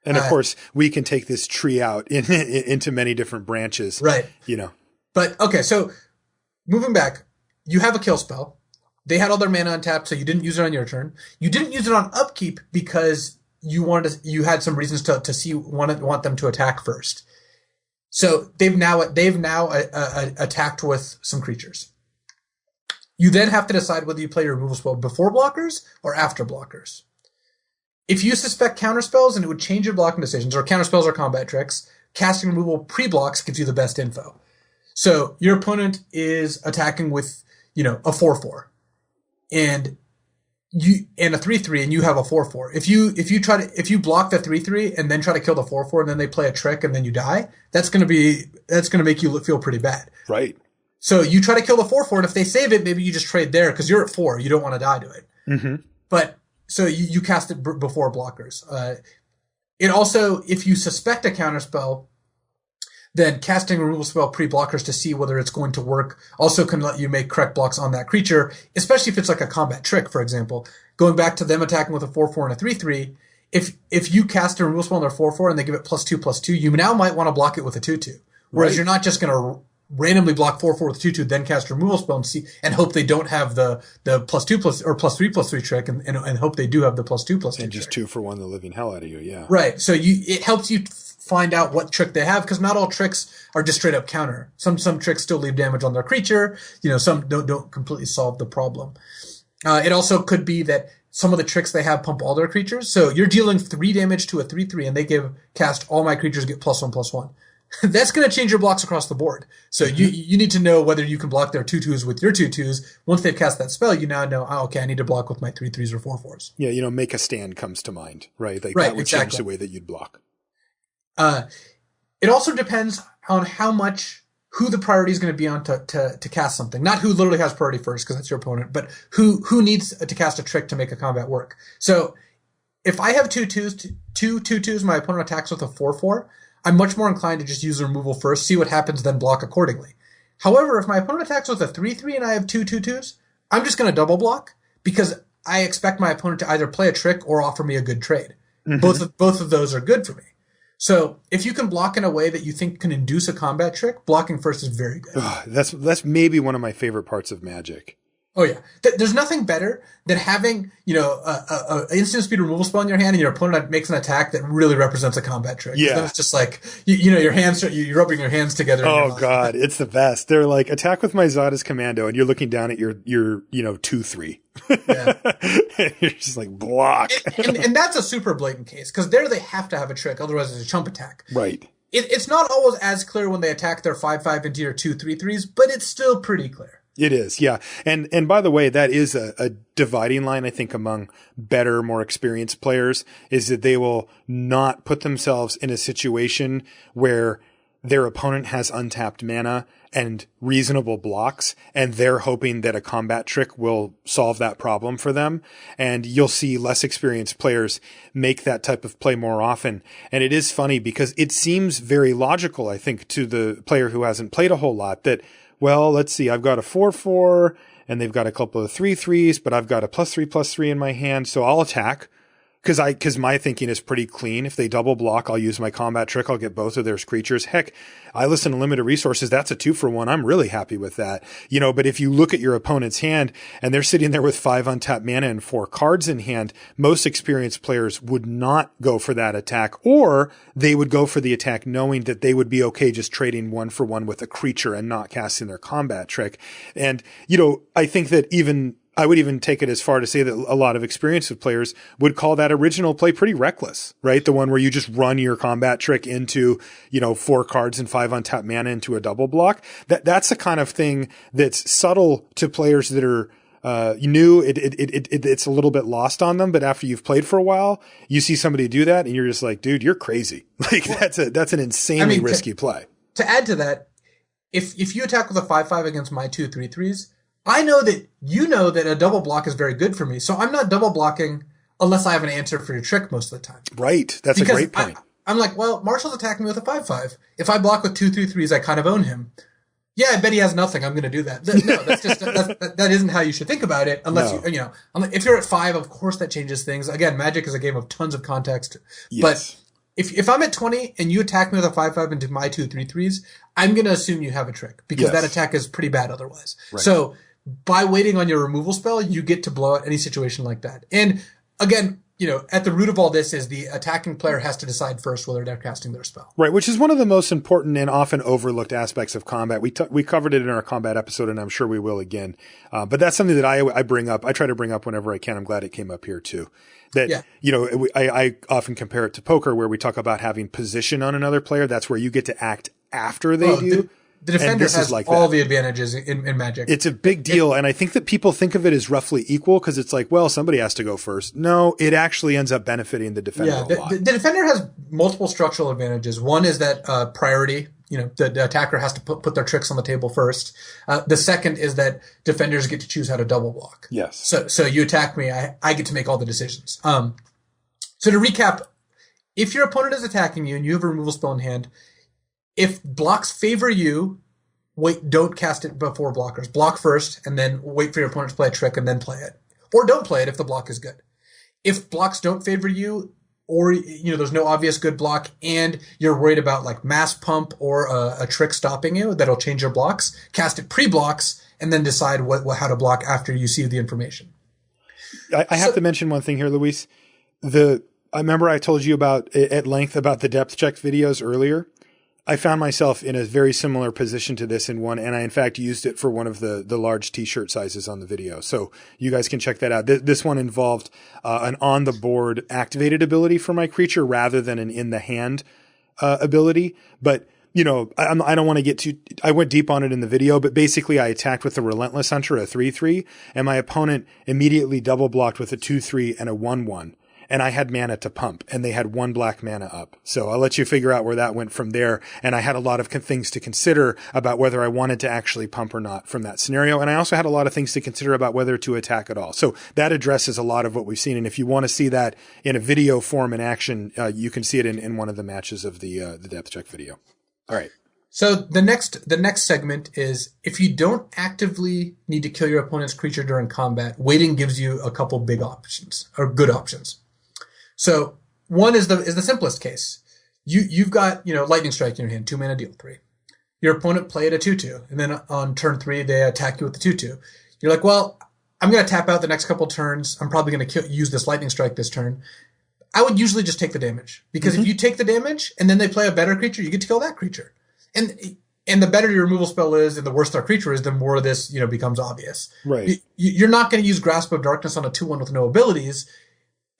And of course, we can take this tree out into many different branches. Right. But, okay, so moving back, you have a kill spell. They had all their mana untapped, so you didn't use it on your turn. You didn't use it on upkeep because you had some reasons to want them to attack first. So they've now attacked with some creatures. You then have to decide whether you play your removal spell before blockers or after blockers. If you suspect counterspells and it would change your blocking decisions, or counterspells or combat tricks, casting removal pre-blocks gives you the best info. So your opponent is attacking with, a 4/4, and a 3/3, and you have a 4/4. If you block the 3/3 and then try to kill the 4/4, and then they play a trick and then you die, that's gonna make you feel pretty bad. Right. So you try to kill the 4/4, and if they save it, maybe you just trade there because you're at 4. You don't want to die to it. Mm-hmm. But so you cast it before blockers. It also, if you suspect a counterspell, then casting a removal spell pre-blockers to see whether it's going to work also can let you make correct blocks on that creature, especially if it's like a combat trick, for example. Going back to them attacking with a 4/4 and a 3/3, if you cast a removal spell on their 4/4 and they give it +2/+2, you now might want to block it with a 2/2. Whereas You're not just going to randomly block 4/4 with 2/2, then cast a removal spell and hope they don't have the +2+ or +3/+3 trick, and hope they do have the +2/+2 and just trick. 2 for 1 the living hell out of you. Yeah. Right. So it helps you find out what trick they have, because not all tricks are just straight up counter. Some tricks still leave damage on their creature. Some don't completely solve the problem. It also could be that some of the tricks they have pump all their creatures. So you're dealing 3 damage to a 3/3, and they cast all my creatures get +1/+1. That's going to change your blocks across the board. So you need to know whether you can block their 2/2s with your 2/2s. Once they've cast that spell, you now know, okay, I need to block with my 3/3s or 4/4s. Yeah, make a stand comes to mind, right? Like right, that would exactly. change the way that you'd block. It also depends on who the priority is going to be on to cast something. Not who literally has priority first, because that's your opponent, but who needs to cast a trick to make a combat work. So if I have 2 2/2s, my opponent attacks with a 4/4, I'm much more inclined to just use the removal first, see what happens, then block accordingly. However, if my opponent attacks with a 3/3 and I have 2 2/2s, I'm just going to double block, because I expect my opponent to either play a trick or offer me a good trade. Mm-hmm. Both of those are good for me. So if you can block in a way that you think can induce a combat trick, blocking first is very good. That's maybe one of my favorite parts of Magic. Oh yeah, there's nothing better than having a instant speed removal spell in your hand, and your opponent makes an attack that really represents a combat trick. Yeah, then it's just like your hands, you're rubbing your hands together. Oh god, it's the best. They're like, attack with my Zada's Commando, and you're looking down at your 2/3. Yeah, you're just like, block. and that's a super blatant case, because there they have to have a trick, otherwise it's a chump attack. Right. It's not always as clear when they attack their 5/5 into your 2 3/3s, but it's still pretty clear. It is, yeah. And by the way, that is a dividing line, I think, among better, more experienced players, is that they will not put themselves in a situation where their opponent has untapped mana and reasonable blocks, and they're hoping that a combat trick will solve that problem for them. And you'll see less experienced players make that type of play more often. And it is funny, because it seems very logical, I think, to the player who hasn't played a whole lot, that, well, let's see, I've got a 4/4 and they've got a couple of 3/3s, but I've got a +3/+3 in my hand. So I'll attack Because my thinking is pretty clean. If they double block, I'll use my combat trick. I'll get both of their creatures. Heck, I listen to limited resources. That's a 2-for-1. I'm really happy with that. But if you look at your opponent's hand and they're sitting there with 5 untapped mana and 4 cards in hand, most experienced players would not go for that attack, or they would go for the attack knowing that they would be okay just trading 1-for-1 with a creature and not casting their combat trick. And, I think that I would even take it as far to say that a lot of experienced players would call that original play pretty reckless, right? The one where you just run your combat trick into, 4 cards and 5 untapped mana into a double block. That's the kind of thing that's subtle to players that are new. It's a little bit lost on them, but after you've played for a while, you see somebody do that and you're just like, dude, you're crazy. Like that's an insanely risky play. To add to that, if you attack with a 5/5 against my 2 3/3s, I know that a double block is very good for me. So I'm not double blocking unless I have an answer for your trick most of the time. Right. That's because a great point. I'm like, well, Marshall's attacking me with a 5/5. If I block with 2 3/3s, I kind of own him. Yeah, I bet he has nothing. I'm going to do that. No, that's just that isn't how you should think about it. Unless if you're at 5, of course that changes things. Again, Magic is a game of tons of context. Yes. But if I'm at 20 and you attack me with a 5/5 into my 2 3/3s, I'm going to assume you have a trick because that attack is pretty bad otherwise. Right. So by waiting on your removal spell, you get to blow out any situation like that. And again, at the root of all this is the attacking player has to decide first whether they're casting their spell. Right, which is one of the most important and often overlooked aspects of combat. We covered it in our combat episode, and I'm sure we will again. But that's something that I bring up. I try to bring up whenever I can. I'm glad it came up here too. I often compare it to poker, where we talk about having position on another player. That's where you get to act after they do. The defender has all the advantages in Magic. It's a big deal, and I think that people think of it as roughly equal because it's like, well, somebody has to go first. No, it actually ends up benefiting the defender a lot. The defender has multiple structural advantages. One is that priority. The attacker has to put their tricks on the table first. The second is that defenders get to choose how to double block. Yes. So you attack me, I get to make all the decisions. So to recap, if your opponent is attacking you and you have a removal spell in hand, if blocks favor you, don't cast it before blockers. Block first and then wait for your opponent to play a trick and then play it. Or don't play it if the block is good. If blocks don't favor you, or there's no obvious good block and you're worried about like mass pump or a trick stopping you that'll change your blocks, cast it pre-blocks and then decide how to block after you see the information. I have to mention one thing here, Luis. I remember I told you at length about the depth check videos earlier. I found myself in a very similar position to this in one, and I in fact used it for one of the large t-shirt sizes on the video. So you guys can check that out. This one involved an on the board activated ability for my creature rather than an in the hand ability. But I don't want to get I went deep on it in the video, but basically I attacked with a Relentless Hunter, a 3/3, and my opponent immediately double blocked with a 2/3 and a 1/1. And I had mana to pump, and they had 1 black mana up. So I'll let you figure out where that went from there. And I had a lot of things to consider about whether I wanted to actually pump or not from that scenario. And I also had a lot of things to consider about whether to attack at all. So that addresses a lot of what we've seen. And if you want to see that in a video form in action, you can see it in one of the matches of the depth check video. All right. So the next segment is if you don't actively need to kill your opponent's creature during combat, waiting gives you a couple big options or good options. So one is the simplest case. You've got, Lightning Strike in your hand, 2 mana, deal 3. Your opponent played a 2/2, and then on turn 3 they attack you with the 2/2. You're like, well, I'm going to tap out the next couple turns. I'm probably going to use this Lightning Strike this turn. I would usually just take the damage because if you take the damage and then they play a better creature, you get to kill that creature. And the better your removal spell is and the worse their creature is, the more this becomes obvious. Right. You're not going to use Grasp of Darkness on a 2/1 with no abilities.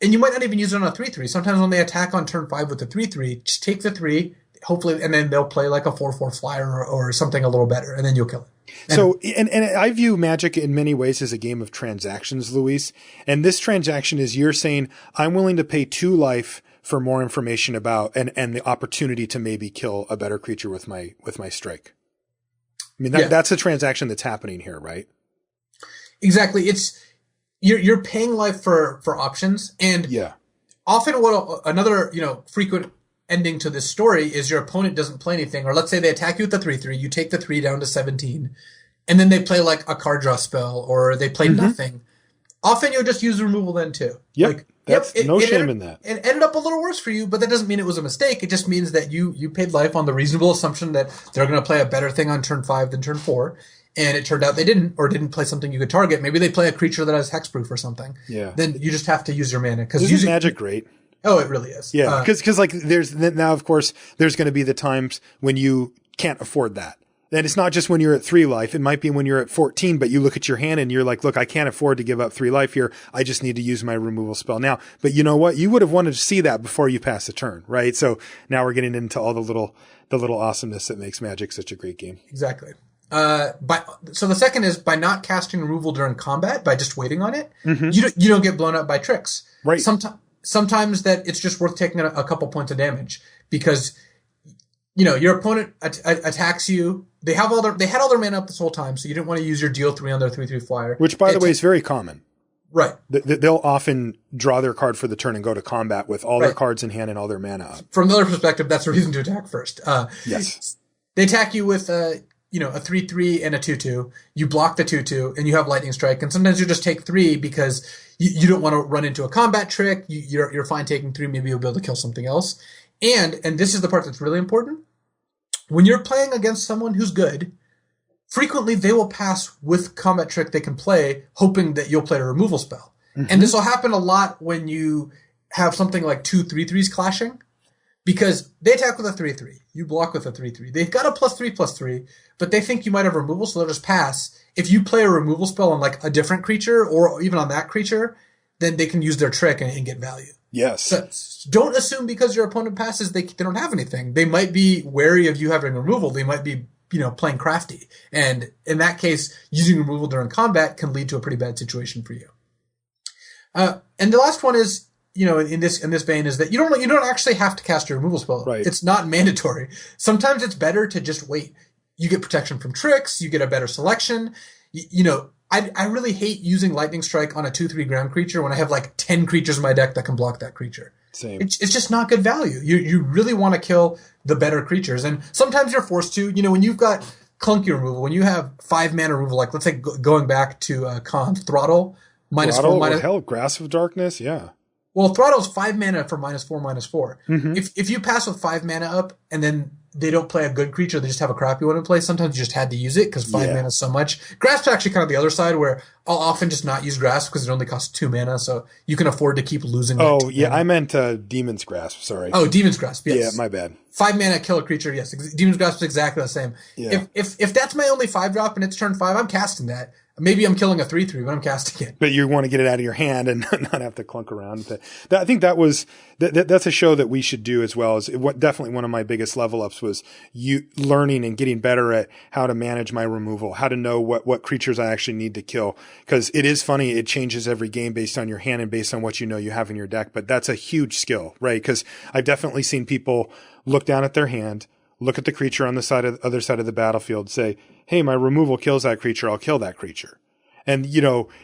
And you might not even use it on a 3/3. Sometimes when they attack on turn 5 with the 3/3, just take the 3, hopefully, and then they'll play like a 4/4 flyer or something a little better, and then you'll kill it. And I view Magic in many ways as a game of transactions, Luis. And this transaction is you're saying, I'm willing to pay 2 life for more information about and the opportunity to maybe kill a better creature with my strike. I mean, that's a transaction that's happening here, right? Exactly. You're paying life for options, and often another frequent ending to this story is your opponent doesn't play anything, or let's say they attack you with the 3/3, you take the 3 down to 17, and then they play like a card draw spell, or they play nothing. often you'll just use removal then too. Yep. No shame in that. It ended up a little worse for you, but that doesn't mean it was a mistake. It just means that you paid life on the reasonable assumption that they're going to play a better thing on turn 5 than turn 4. And it turned out they didn't, or didn't play something you could target. Maybe they play a creature that has hexproof or something. Yeah. Then you just have to use your mana. Isn't Magic great? Oh, it really is. Yeah. Because like there's now, of course, there's going to be the times when you can't afford that. And it's not just when you're at 3 life. It might be when you're at 14, but you look at your hand and you're like, look, I can't afford to give up 3 life here. I just need to use my removal spell now. But you know what? You would have wanted to see that before you pass the turn, right? So now we're getting into all the little awesomeness that makes Magic such a great game. Exactly. So the second is by not casting removal during combat, by just waiting on it, you don't get blown up by tricks. Right. Sometimes that it's just worth taking a couple points of damage because, your opponent attacks you. They had all their mana up this whole time, so you didn't want to use your deal 3 on their 3/3 flyer. Which, by the way, is very common. Right. They'll often draw their card for the turn and go to combat with all their cards in hand and all their mana up. From the other perspective, that's a reason to attack first. Yes. They attack you with a 3/3 and a 2/2. You block the 2/2 and you have lightning strike. And sometimes you just take 3 because you don't want to run into a combat trick. You're fine taking 3. Maybe you'll be able to kill something else. And this is the part that's really important. When you're playing against someone who's good, frequently they will pass with combat trick they can play, hoping that you'll play a removal spell. And this will happen a lot when you have something like 2 3/3s clashing. Because they attack with a 3/3. You block with a 3/3. They've got a +3/+3, but they think you might have removal, so they'll just pass. If you play a removal spell on like a different creature or even on that creature, then they can use their trick and get value. Yes. So don't assume because your opponent passes they don't have anything. They might be wary of you having removal. They might be playing crafty. And in that case, using removal during combat can lead to a pretty bad situation for you. And the last one is, in this vein is that you don't actually have to cast your removal spell. Right. It's not mandatory. Sometimes it's better to just wait. You get protection from tricks. You get a better selection. I really hate using lightning strike on a 2/3 ground creature when I have like 10 creatures in my deck that can block that creature. Same. It's just not good value. You really want to kill the better creatures, and sometimes you're forced to. When you've got clunky removal, when you have 5 mana removal, like let's say going back to Khan, Throttle, -4, hell, Grasp of Darkness, yeah. Well, Throttle's 5 mana for -4/-4. If you pass with 5 mana up and then they don't play a good creature, they just have a crappy one in play, sometimes you just had to use it because 5 mana is so much. Grasp's actually kind of the other side where I'll often just not use Grasp because it only costs 2 mana, so you can afford to keep losing that. Oh, yeah, I meant Demon's Grasp, sorry. Oh, Demon's Grasp, yes. Yeah, my bad. 5 mana, kill a creature, yes. Demon's Grasp is exactly the same. Yeah. If that's my only 5-drop and it's turn 5, I'm casting that. Maybe I'm killing a 3/3, but I'm casting it. But you want to get it out of your hand and not have to clunk around with it. I think that's a show that we should do as well. Definitely one of my biggest level ups was you learning and getting better at how to manage my removal, how to know what creatures I actually need to kill. Because it is funny, it changes every game based on your hand and based on what you have in your deck. But that's a huge skill, right? Because I've definitely seen people look down at their hand, look at the creature on the other side of the battlefield, say, hey, my removal kills that creature, I'll kill that creature. And,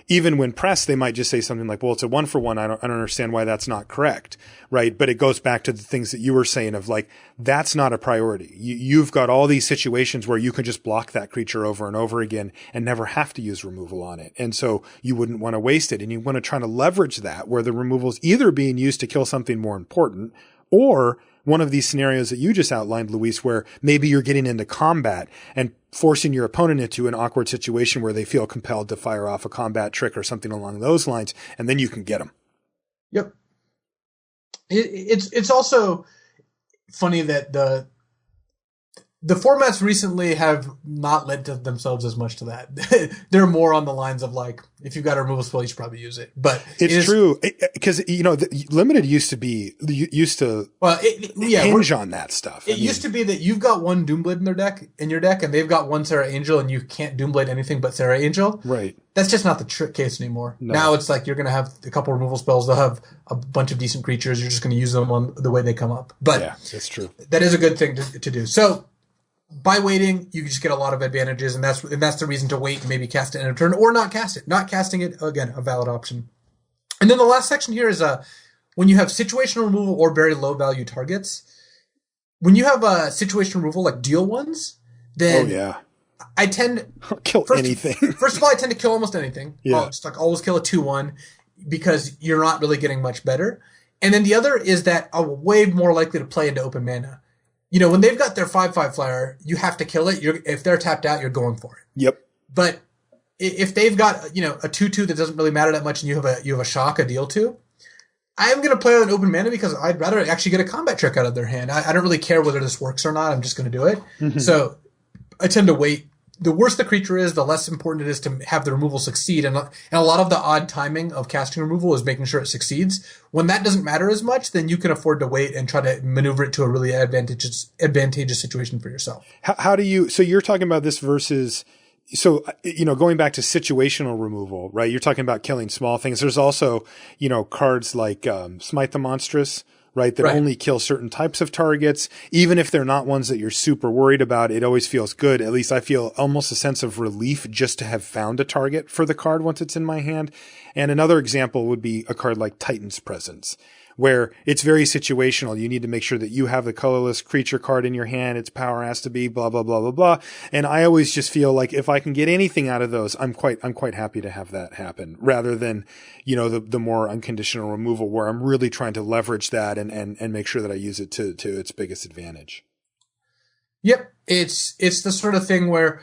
even when pressed, they might just say something like, well, it's a 1-for-1. I don't understand why that's not correct. Right. But it goes back to the things that you were saying of like, that's not a priority. You've got all these situations where you can just block that creature over and over again and never have to use removal on it. And so you wouldn't want to waste it. And you want to try to leverage that where the removal is either being used to kill something more important or one of these scenarios that you just outlined, Luis, where maybe you're getting into combat and forcing your opponent into an awkward situation where they feel compelled to fire off a combat trick or something along those lines, and then you can get them. Yep. It's also funny that the formats recently have not led to themselves as much to that. They're more on the lines of like, if you've got a removal spell, you should probably use it. But it's true because limited used to hinge on that stuff. It used to be that you've got one Doomblade in your deck, and they've got one Serra Angel, and you can't Doomblade anything but Serra Angel. Right. That's just not the case anymore. No. Now it's like you're going to have a couple removal spells. They'll have a bunch of decent creatures. You're just going to use them on the way they come up. But yeah, that's true. That is a good thing to do. So by waiting, you just get a lot of advantages, and that's the reason to wait and maybe cast it in a turn or not cast it. Not casting it, again, a valid option. And then the last section here is when you have situational removal or very low value targets. When you have situational removal like deal ones, then I tend kill anything. First of all, I tend to kill almost anything. Yeah. I'll just like always kill a 2/1 because you're not really getting much better. And then the other is that I'm way more likely to play into open mana. You know, when they've got their 5/5 flyer, you have to kill it. If they're tapped out, you're going for it. Yep. But if they've got, you know, a 2/2 that doesn't really matter that much and you have a shock, a deal to, I'm going to play on open mana because I'd rather actually get a combat trick out of their hand. I don't really care whether this works or not. I'm just going to do it. Mm-hmm. So I tend to wait. The worse the creature is, the less important it is to have the removal succeed. And a lot of the odd timing of casting removal is making sure it succeeds. When that doesn't matter as much, then you can afford to wait and try to maneuver it to a really advantageous situation for yourself. How do you, so you're talking about this versus, so, you know, going back to situational removal, right? You're talking about killing small things. There's also, you know, cards like Smite the Monstrous, right? That only kill certain types of targets. Even if they're not ones that you're super worried about, it always feels good. At least I feel almost a sense of relief just to have found a target for the card once it's in my hand. And another example would be a card like Titan's Presence, where it's very situational. You need to make sure that you have the colorless creature card in your hand. Its power has to be blah, blah, blah, blah, blah. And I always just feel like if I can get anything out of those, I'm quite happy to have that happen rather than, you know, the more unconditional removal where I'm really trying to leverage that and make sure that I use it to its biggest advantage. Yep. It's the sort of thing where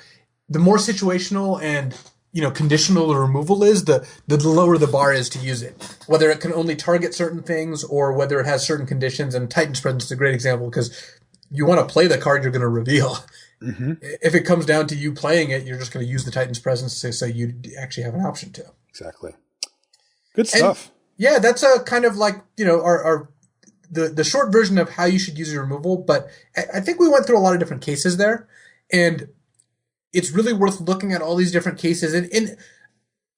the more situational and, you know, conditional the removal is, the lower the bar is to use it. Whether it can only target certain things or whether it has certain conditions. And Titan's Presence is a great example because you want to play the card you're going to reveal. Mm-hmm. If it comes down to you playing it, you're just going to use the Titan's Presence so you actually have an option to. Exactly. Good stuff. And, yeah, that's a kind of like, you know, the short version of how you should use your removal. But I think we went through a lot of different cases there. And it's really worth looking at all these different cases. And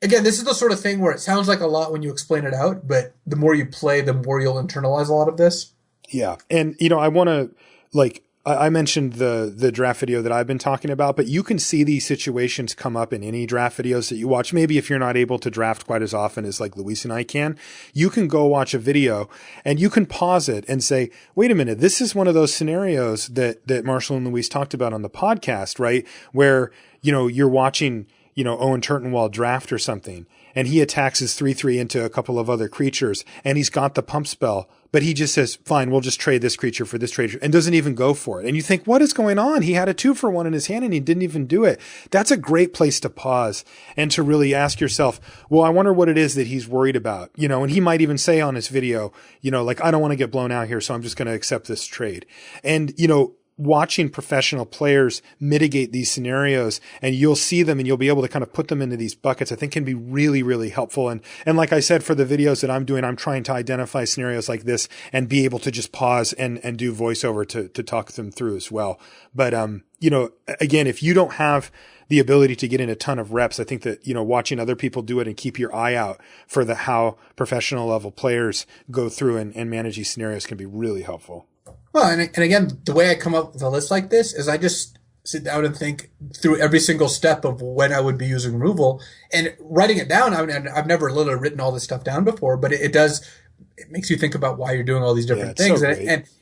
again, this is the sort of thing where it sounds like a lot when you explain it out, but the more you play, the more you'll internalize a lot of this. Yeah. And, you know, I want to, like, I mentioned the draft video that I've been talking about, but you can see these situations come up in any draft videos that you watch. Maybe if you're not able to draft quite as often as like Luis and I can, you can go watch a video and you can pause it and say, wait a minute, this is one of those scenarios that Marshall and Luis talked about on the podcast, right? Where, you know, you're watching, you know, Owen Turtenwald draft or something, and he attacks his 3/3 into a couple of other creatures, and he's got the pump spell, but he just says, fine, we'll just trade this creature for this creature, and doesn't even go for it. And you think, what is going on? He had a 2-for-1 in his hand, and he didn't even do it. That's a great place to pause and to really ask yourself, well, I wonder what it is that he's worried about, you know, and he might even say on his video, you know, like, I don't want to get blown out here, so I'm just going to accept this trade. And, you know, watching professional players mitigate these scenarios, and you'll see them and you'll be able to kind of put them into these buckets, I think can be really, really helpful. And like I said, for the videos that I'm doing, I'm trying to identify scenarios like this and be able to just pause and do voiceover to talk them through as well. But, you know, again, if you don't have the ability to get in a ton of reps, I think that, you know, watching other people do it and keep your eye out for how professional level players go through and manage these scenarios can be really helpful. Well, and again, the way I come up with a list like this is I just sit down and think through every single step of when I would be using removal and writing it down. I mean, I've never literally written all this stuff down before, but it makes you think about why you're doing all these different things. So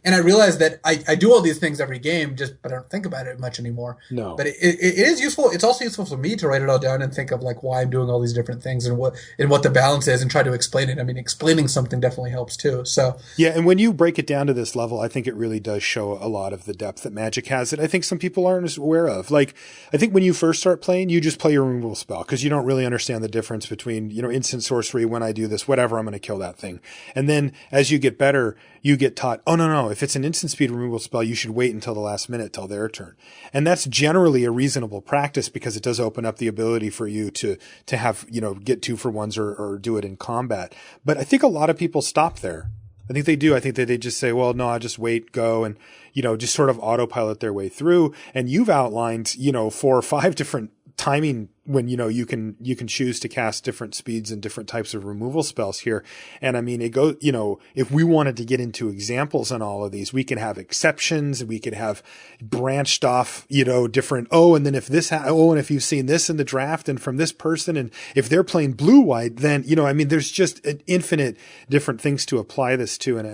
and I realize that I do all these things every game, but I don't think about it much anymore. No. But it is useful. It's also useful for me to write it all down and think of like why I'm doing all these different things and what the balance is and try to explain it. I mean, explaining something definitely helps too. So yeah, and when you break it down to this level, I think it really does show a lot of the depth that Magic has that I think some people aren't as aware of. Like, I think when you first start playing, you just play your removal spell because you don't really understand the difference between, you know, instant sorcery, when I do this, whatever, I'm going to kill that thing. And then as you get better, you get taught, oh, no, if it's an instant speed removal spell, you should wait until the last minute till their turn. And that's generally a reasonable practice because it does open up the ability for you to have, you know, get 2-for-1s or do it in combat. But I think a lot of people stop there. I think they do. I think that they just say, well, no, I just wait, go, and, you know, just sort of autopilot their way through. And you've outlined, you know, 4 or 5 different timing when, you can choose to cast different speeds and different types of removal spells here. And I mean, it goes, if we wanted to get into examples on all of these, we can have exceptions, we could have branched off, different, and then if this, and if you've seen this in the draft and from this person, and if they're playing blue white, then, I mean, there's just an infinite different things to apply this to. And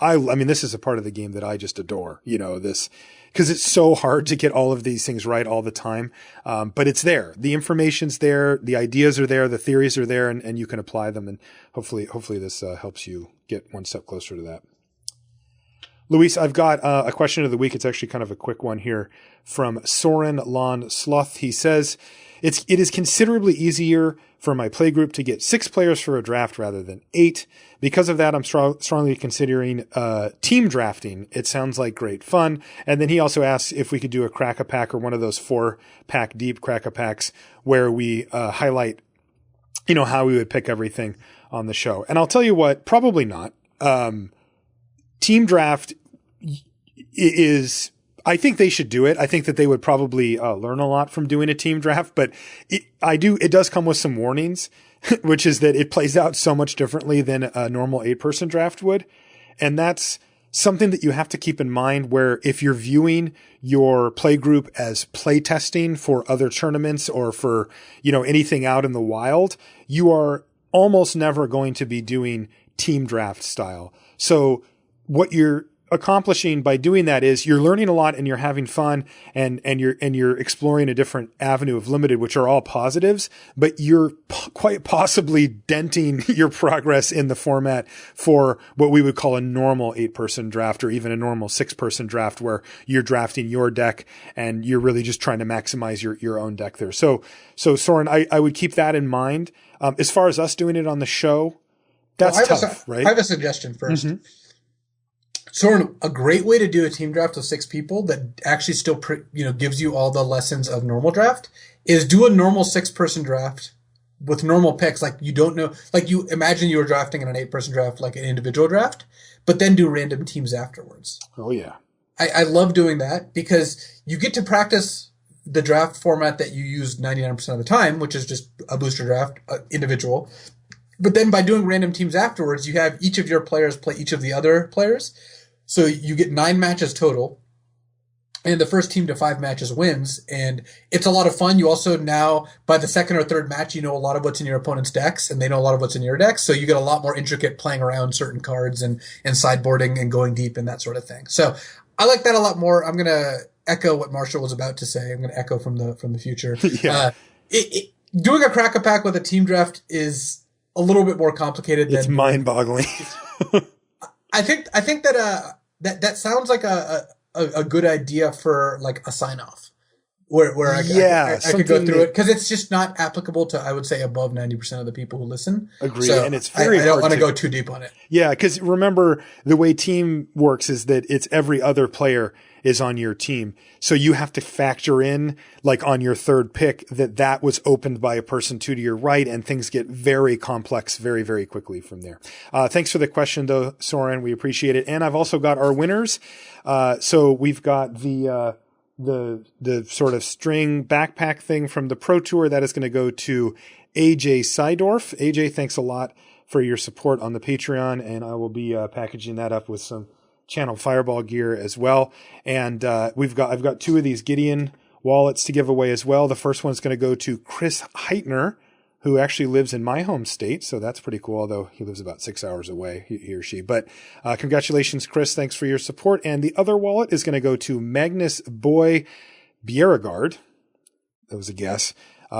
I mean, this is a part of the game that I just adore, this, because it's so hard to get all of these things right all the time. But it's there. The information's there. The ideas are there. The theories are there, and you can apply them. And hopefully this helps you get one step closer to that. Luis, I've got a question of the week. It's actually kind of a quick one here from Soren Lon Sloth. He says, it is considerably easier for my playgroup to get 6 players for a draft rather than 8. Because of that, I'm strongly considering team drafting. It sounds like great fun. And then he also asks if we could do a crack-a-pack or one of those 4-pack deep crack-a-packs where we highlight, how we would pick everything on the show. And I'll tell you what, probably not. Team draft is... I think they should do it. I think that they would probably learn a lot from doing a team draft, but it does come with some warnings, which is that it plays out so much differently than a normal 8-person draft would. And that's something that you have to keep in mind, where if you're viewing your play group as play testing for other tournaments or for, anything out in the wild, you are almost never going to be doing team draft style. So what you're accomplishing by doing that is you're learning a lot and you're having fun and you're exploring a different avenue of limited, which are all positives, but you're quite possibly denting your progress in the format for what we would call a normal 8-person draft, or even a normal 6-person draft, where you're drafting your deck and you're really just trying to maximize your own deck there. So Soren, I would keep that in mind. As far as us doing it on the show, that's tough, right? I have a suggestion first. Mm-hmm. Soren, a great way to do a team draft of 6 people that actually still, gives you all the lessons of normal draft is do a normal 6-person draft with normal picks. Like, you don't know, like, you imagine you were drafting in an 8-person draft, like an individual draft, but then do random teams afterwards. Oh yeah. I love doing that because you get to practice the draft format that you use 99% of the time, which is just a booster draft, individual. But then by doing random teams afterwards, you have each of your players play each of the other players. So you get 9 matches total, and the first team to 5 matches wins, and it's a lot of fun. You also now, by the second or third match, you know a lot of what's in your opponent's decks, and they know a lot of what's in your decks, so you get a lot more intricate playing around certain cards and sideboarding and going deep and that sort of thing. So I like that a lot more. I'm going to echo what Marshall was about to say. I'm going to echo from the future. Yeah. Doing a crack-a-pack with a team draft is a little bit more complicated. It's mind-boggling. I think that sounds like a good idea for like a sign-off where I could go through it, because it's just not applicable to, I would say, above 90% of the people who listen. Agreed. So and it's very I don't want to go too deep on it. Yeah, because remember, the way team works is that it's every other player is on your team. So you have to factor in, like on your third pick, that was opened by a person 2 to your right, and things get very complex very, very quickly from there. Thanks for the question though, Soren. We appreciate it. And I've also got our winners. So we've got the sort of string backpack thing from the Pro Tour that is going to go to AJ Seidorf. AJ, thanks a lot for your support on the Patreon, and I will be packaging that up with some Channel Fireball gear as well. And I've got 2 of these Gideon wallets to give away as well. The first one's going to go to Chris Heitner, who actually lives in my home state, so that's pretty cool, although he lives about 6 hours away, he or she. But congratulations, Chris. Thanks for your support. And the other wallet is going to go to Magnus Boy Bjerregaard. That was a guess.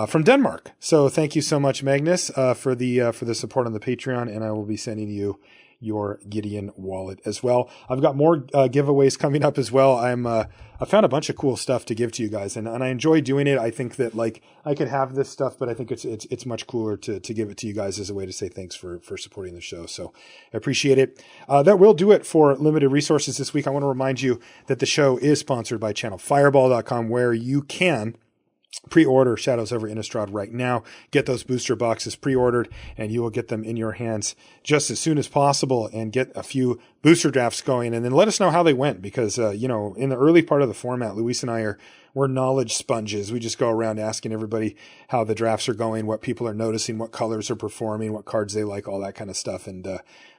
From Denmark. So thank you so much, Magnus, for the support on the Patreon, and I will be sending you your Gideon wallet as well. I've got more giveaways coming up as well. I found a bunch of cool stuff to give to you guys, and I enjoy doing it. I think that like I could have this stuff, but I think it's much cooler to give it to you guys as a way to say thanks for supporting the show. So I appreciate it. That will do it for limited resources this week. I want to remind you that the show is sponsored by channelfireball.com, where you can pre-order Shadows over Innistrad right now. Get those booster boxes pre-ordered, and you will get them in your hands just as soon as possible and get a few booster drafts going. And then let us know how they went, because, in the early part of the format, Luis and I we're knowledge sponges. We just go around asking everybody how the drafts are going, what people are noticing, what colors are performing, what cards they like, all that kind of stuff. And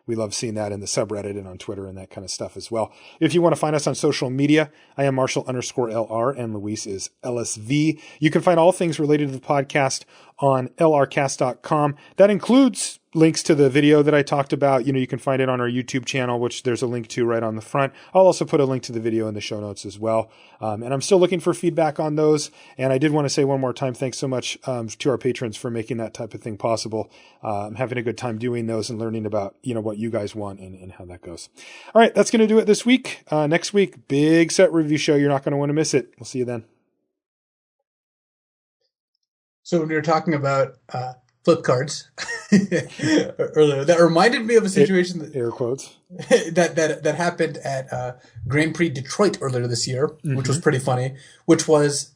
we love seeing that in the subreddit and on Twitter and that kind of stuff as well. If you want to find us on social media, I am Marshall_LR and Luis is LSV. You can find all things related to the podcast on lrcast.com. That includes links to the video that I talked about. You can find it on our YouTube channel, which there's a link to right on the front. I'll also put a link to the video in the show notes as well. And I'm still looking for feedback on those. And I did want to say one more time, thanks so much to our patrons for making that type of thing possible. I'm having a good time doing those and learning about, what you guys want and how that goes. All right, that's going to do it this week. Next week, big set review show. You're not going to want to miss it. We'll see you then. So when we were talking about flip cards earlier, that reminded me of a situation that air quotes that happened at Grand Prix Detroit earlier this year, which was pretty funny. Which was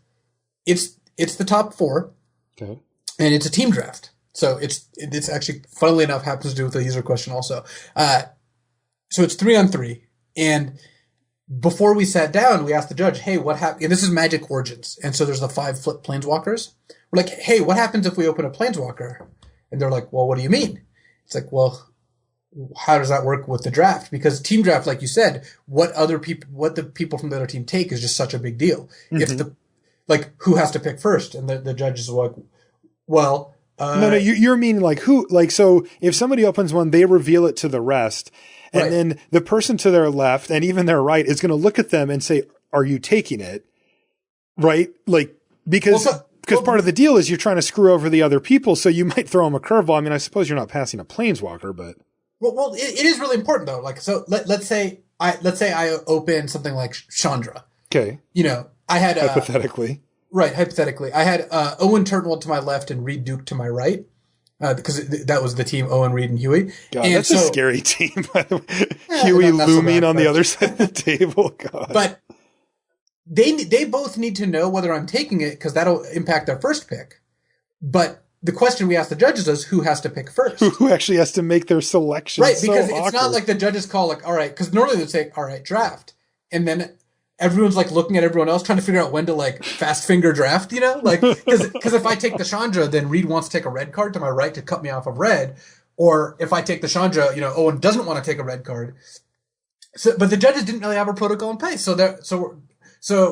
it's the top 4, okay, and it's a team draft. So it's actually, funnily enough, happens to do with the user question also. So it's 3-on-3, and before we sat down, we asked the judge, "Hey, what happened?" And this is Magic Origins, and so there's the 5 flip planeswalkers. We're like, "Hey, what happens if we open a planeswalker?" And they're like, "Well, what do you mean?" It's like, "Well, how does that work with the draft?" Because team draft, like you said, what the people from the other team take is just such a big deal. If who has to pick first? And the judge is like, "Well, no, you're meaning like who? Like, so if somebody opens one, they reveal it to the rest, and then the person to their left and even their right is going to look at them and say, "Are you taking it?" Right? Like, because part of the deal is you're trying to screw over the other people, so you might throw them a curveball. I mean, I suppose you're not passing a planeswalker, but well, it is really important though. Like, so let's say I open something like Chandra. Okay, I had hypothetically, I had Owen Turtwell to my left and Reed Duke to my right. Because that was the team, Owen, Reed, and Huey. God, and that's a scary team, by the way. Huey looming on the other side of the table. God. But they both need to know whether I'm taking it because that'll impact their first pick. But the question we ask the judges is who has to pick first? Who actually has to make their selection? Right, because it's not like the judges call like, all right, because normally they'd say, all right, draft. And then everyone's like looking at everyone else trying to figure out when to like fast finger draft, like, because if I take the Chandra, then Reed wants to take a red card to my right to cut me off of red. Or if I take the Chandra, Owen doesn't want to take a red card. So, but the judges didn't really have a protocol in place. So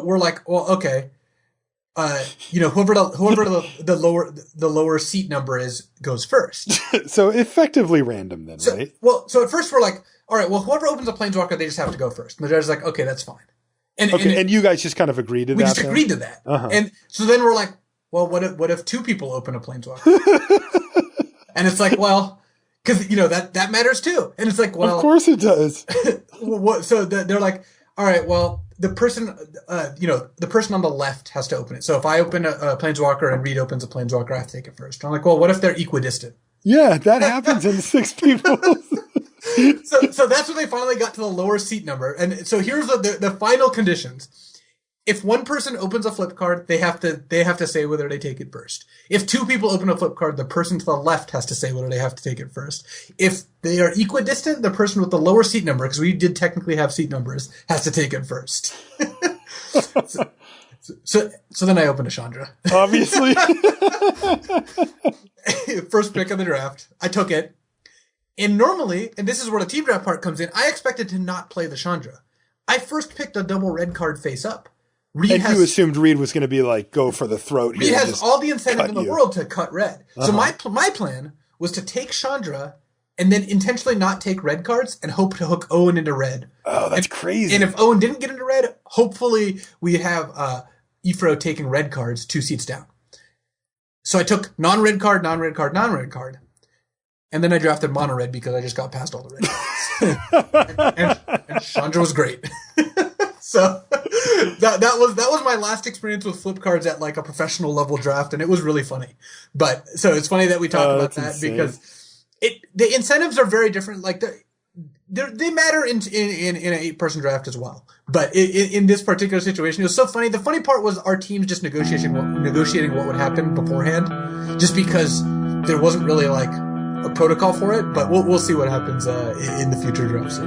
we're like, well, okay. Whoever the lower seat number is goes first. So effectively random then, right? Well, so at first we're like, all right, well, whoever opens a planeswalker, they just have to go first. And the judge is like, okay, that's fine. And you guys just kind of agreed to that? We just agreed to that. Uh-huh. And so then we're like, well, what if 2 people open a planeswalker? And it's like, well, because, that matters too. And it's like, well. Of course it does. So they're like, all right, well, the person on the left has to open it. So if I open a planeswalker and Reed opens a planeswalker, I have to take it first. I'm like, well, what if they're equidistant? Yeah, that happens in 6 people. So that's when they finally got to the lower seat number. And so here's the final conditions. If one person opens a flip card, they have to say whether they take it first. If 2 people open a flip card, the person to the left has to say whether they have to take it first. If they are equidistant, the person with the lower seat number, because we did technically have seat numbers, has to take it first. So then I opened a Chandra. Obviously. First pick of the draft. I took it. And normally, and this is where the team draft part comes in, I expected to not play the Chandra. I first picked a double red card face up. You assumed Reed was going to be like, go for the throat here. Reed has all the incentive in the world to cut red. Uh-huh. So my plan was to take Chandra and then intentionally not take red cards and hope to hook Owen into red. Oh, that's crazy. And if Owen didn't get into red, hopefully we have Ifro taking red cards 2 seats down. So I took non-red card, non-red card, non-red card. And then I drafted mono red because I just got past all the red cards. and Chandra was great. So that was my last experience with flip cards at like a professional level draft, and it was really funny. But so it's funny that we talk about that insane. Because the incentives are very different. Like they matter in an 8-person draft as well. But in this particular situation, it was so funny. The funny part was our teams just negotiating what would happen beforehand, just because there wasn't really like a protocol for it. But we'll see what happens in the future drafts.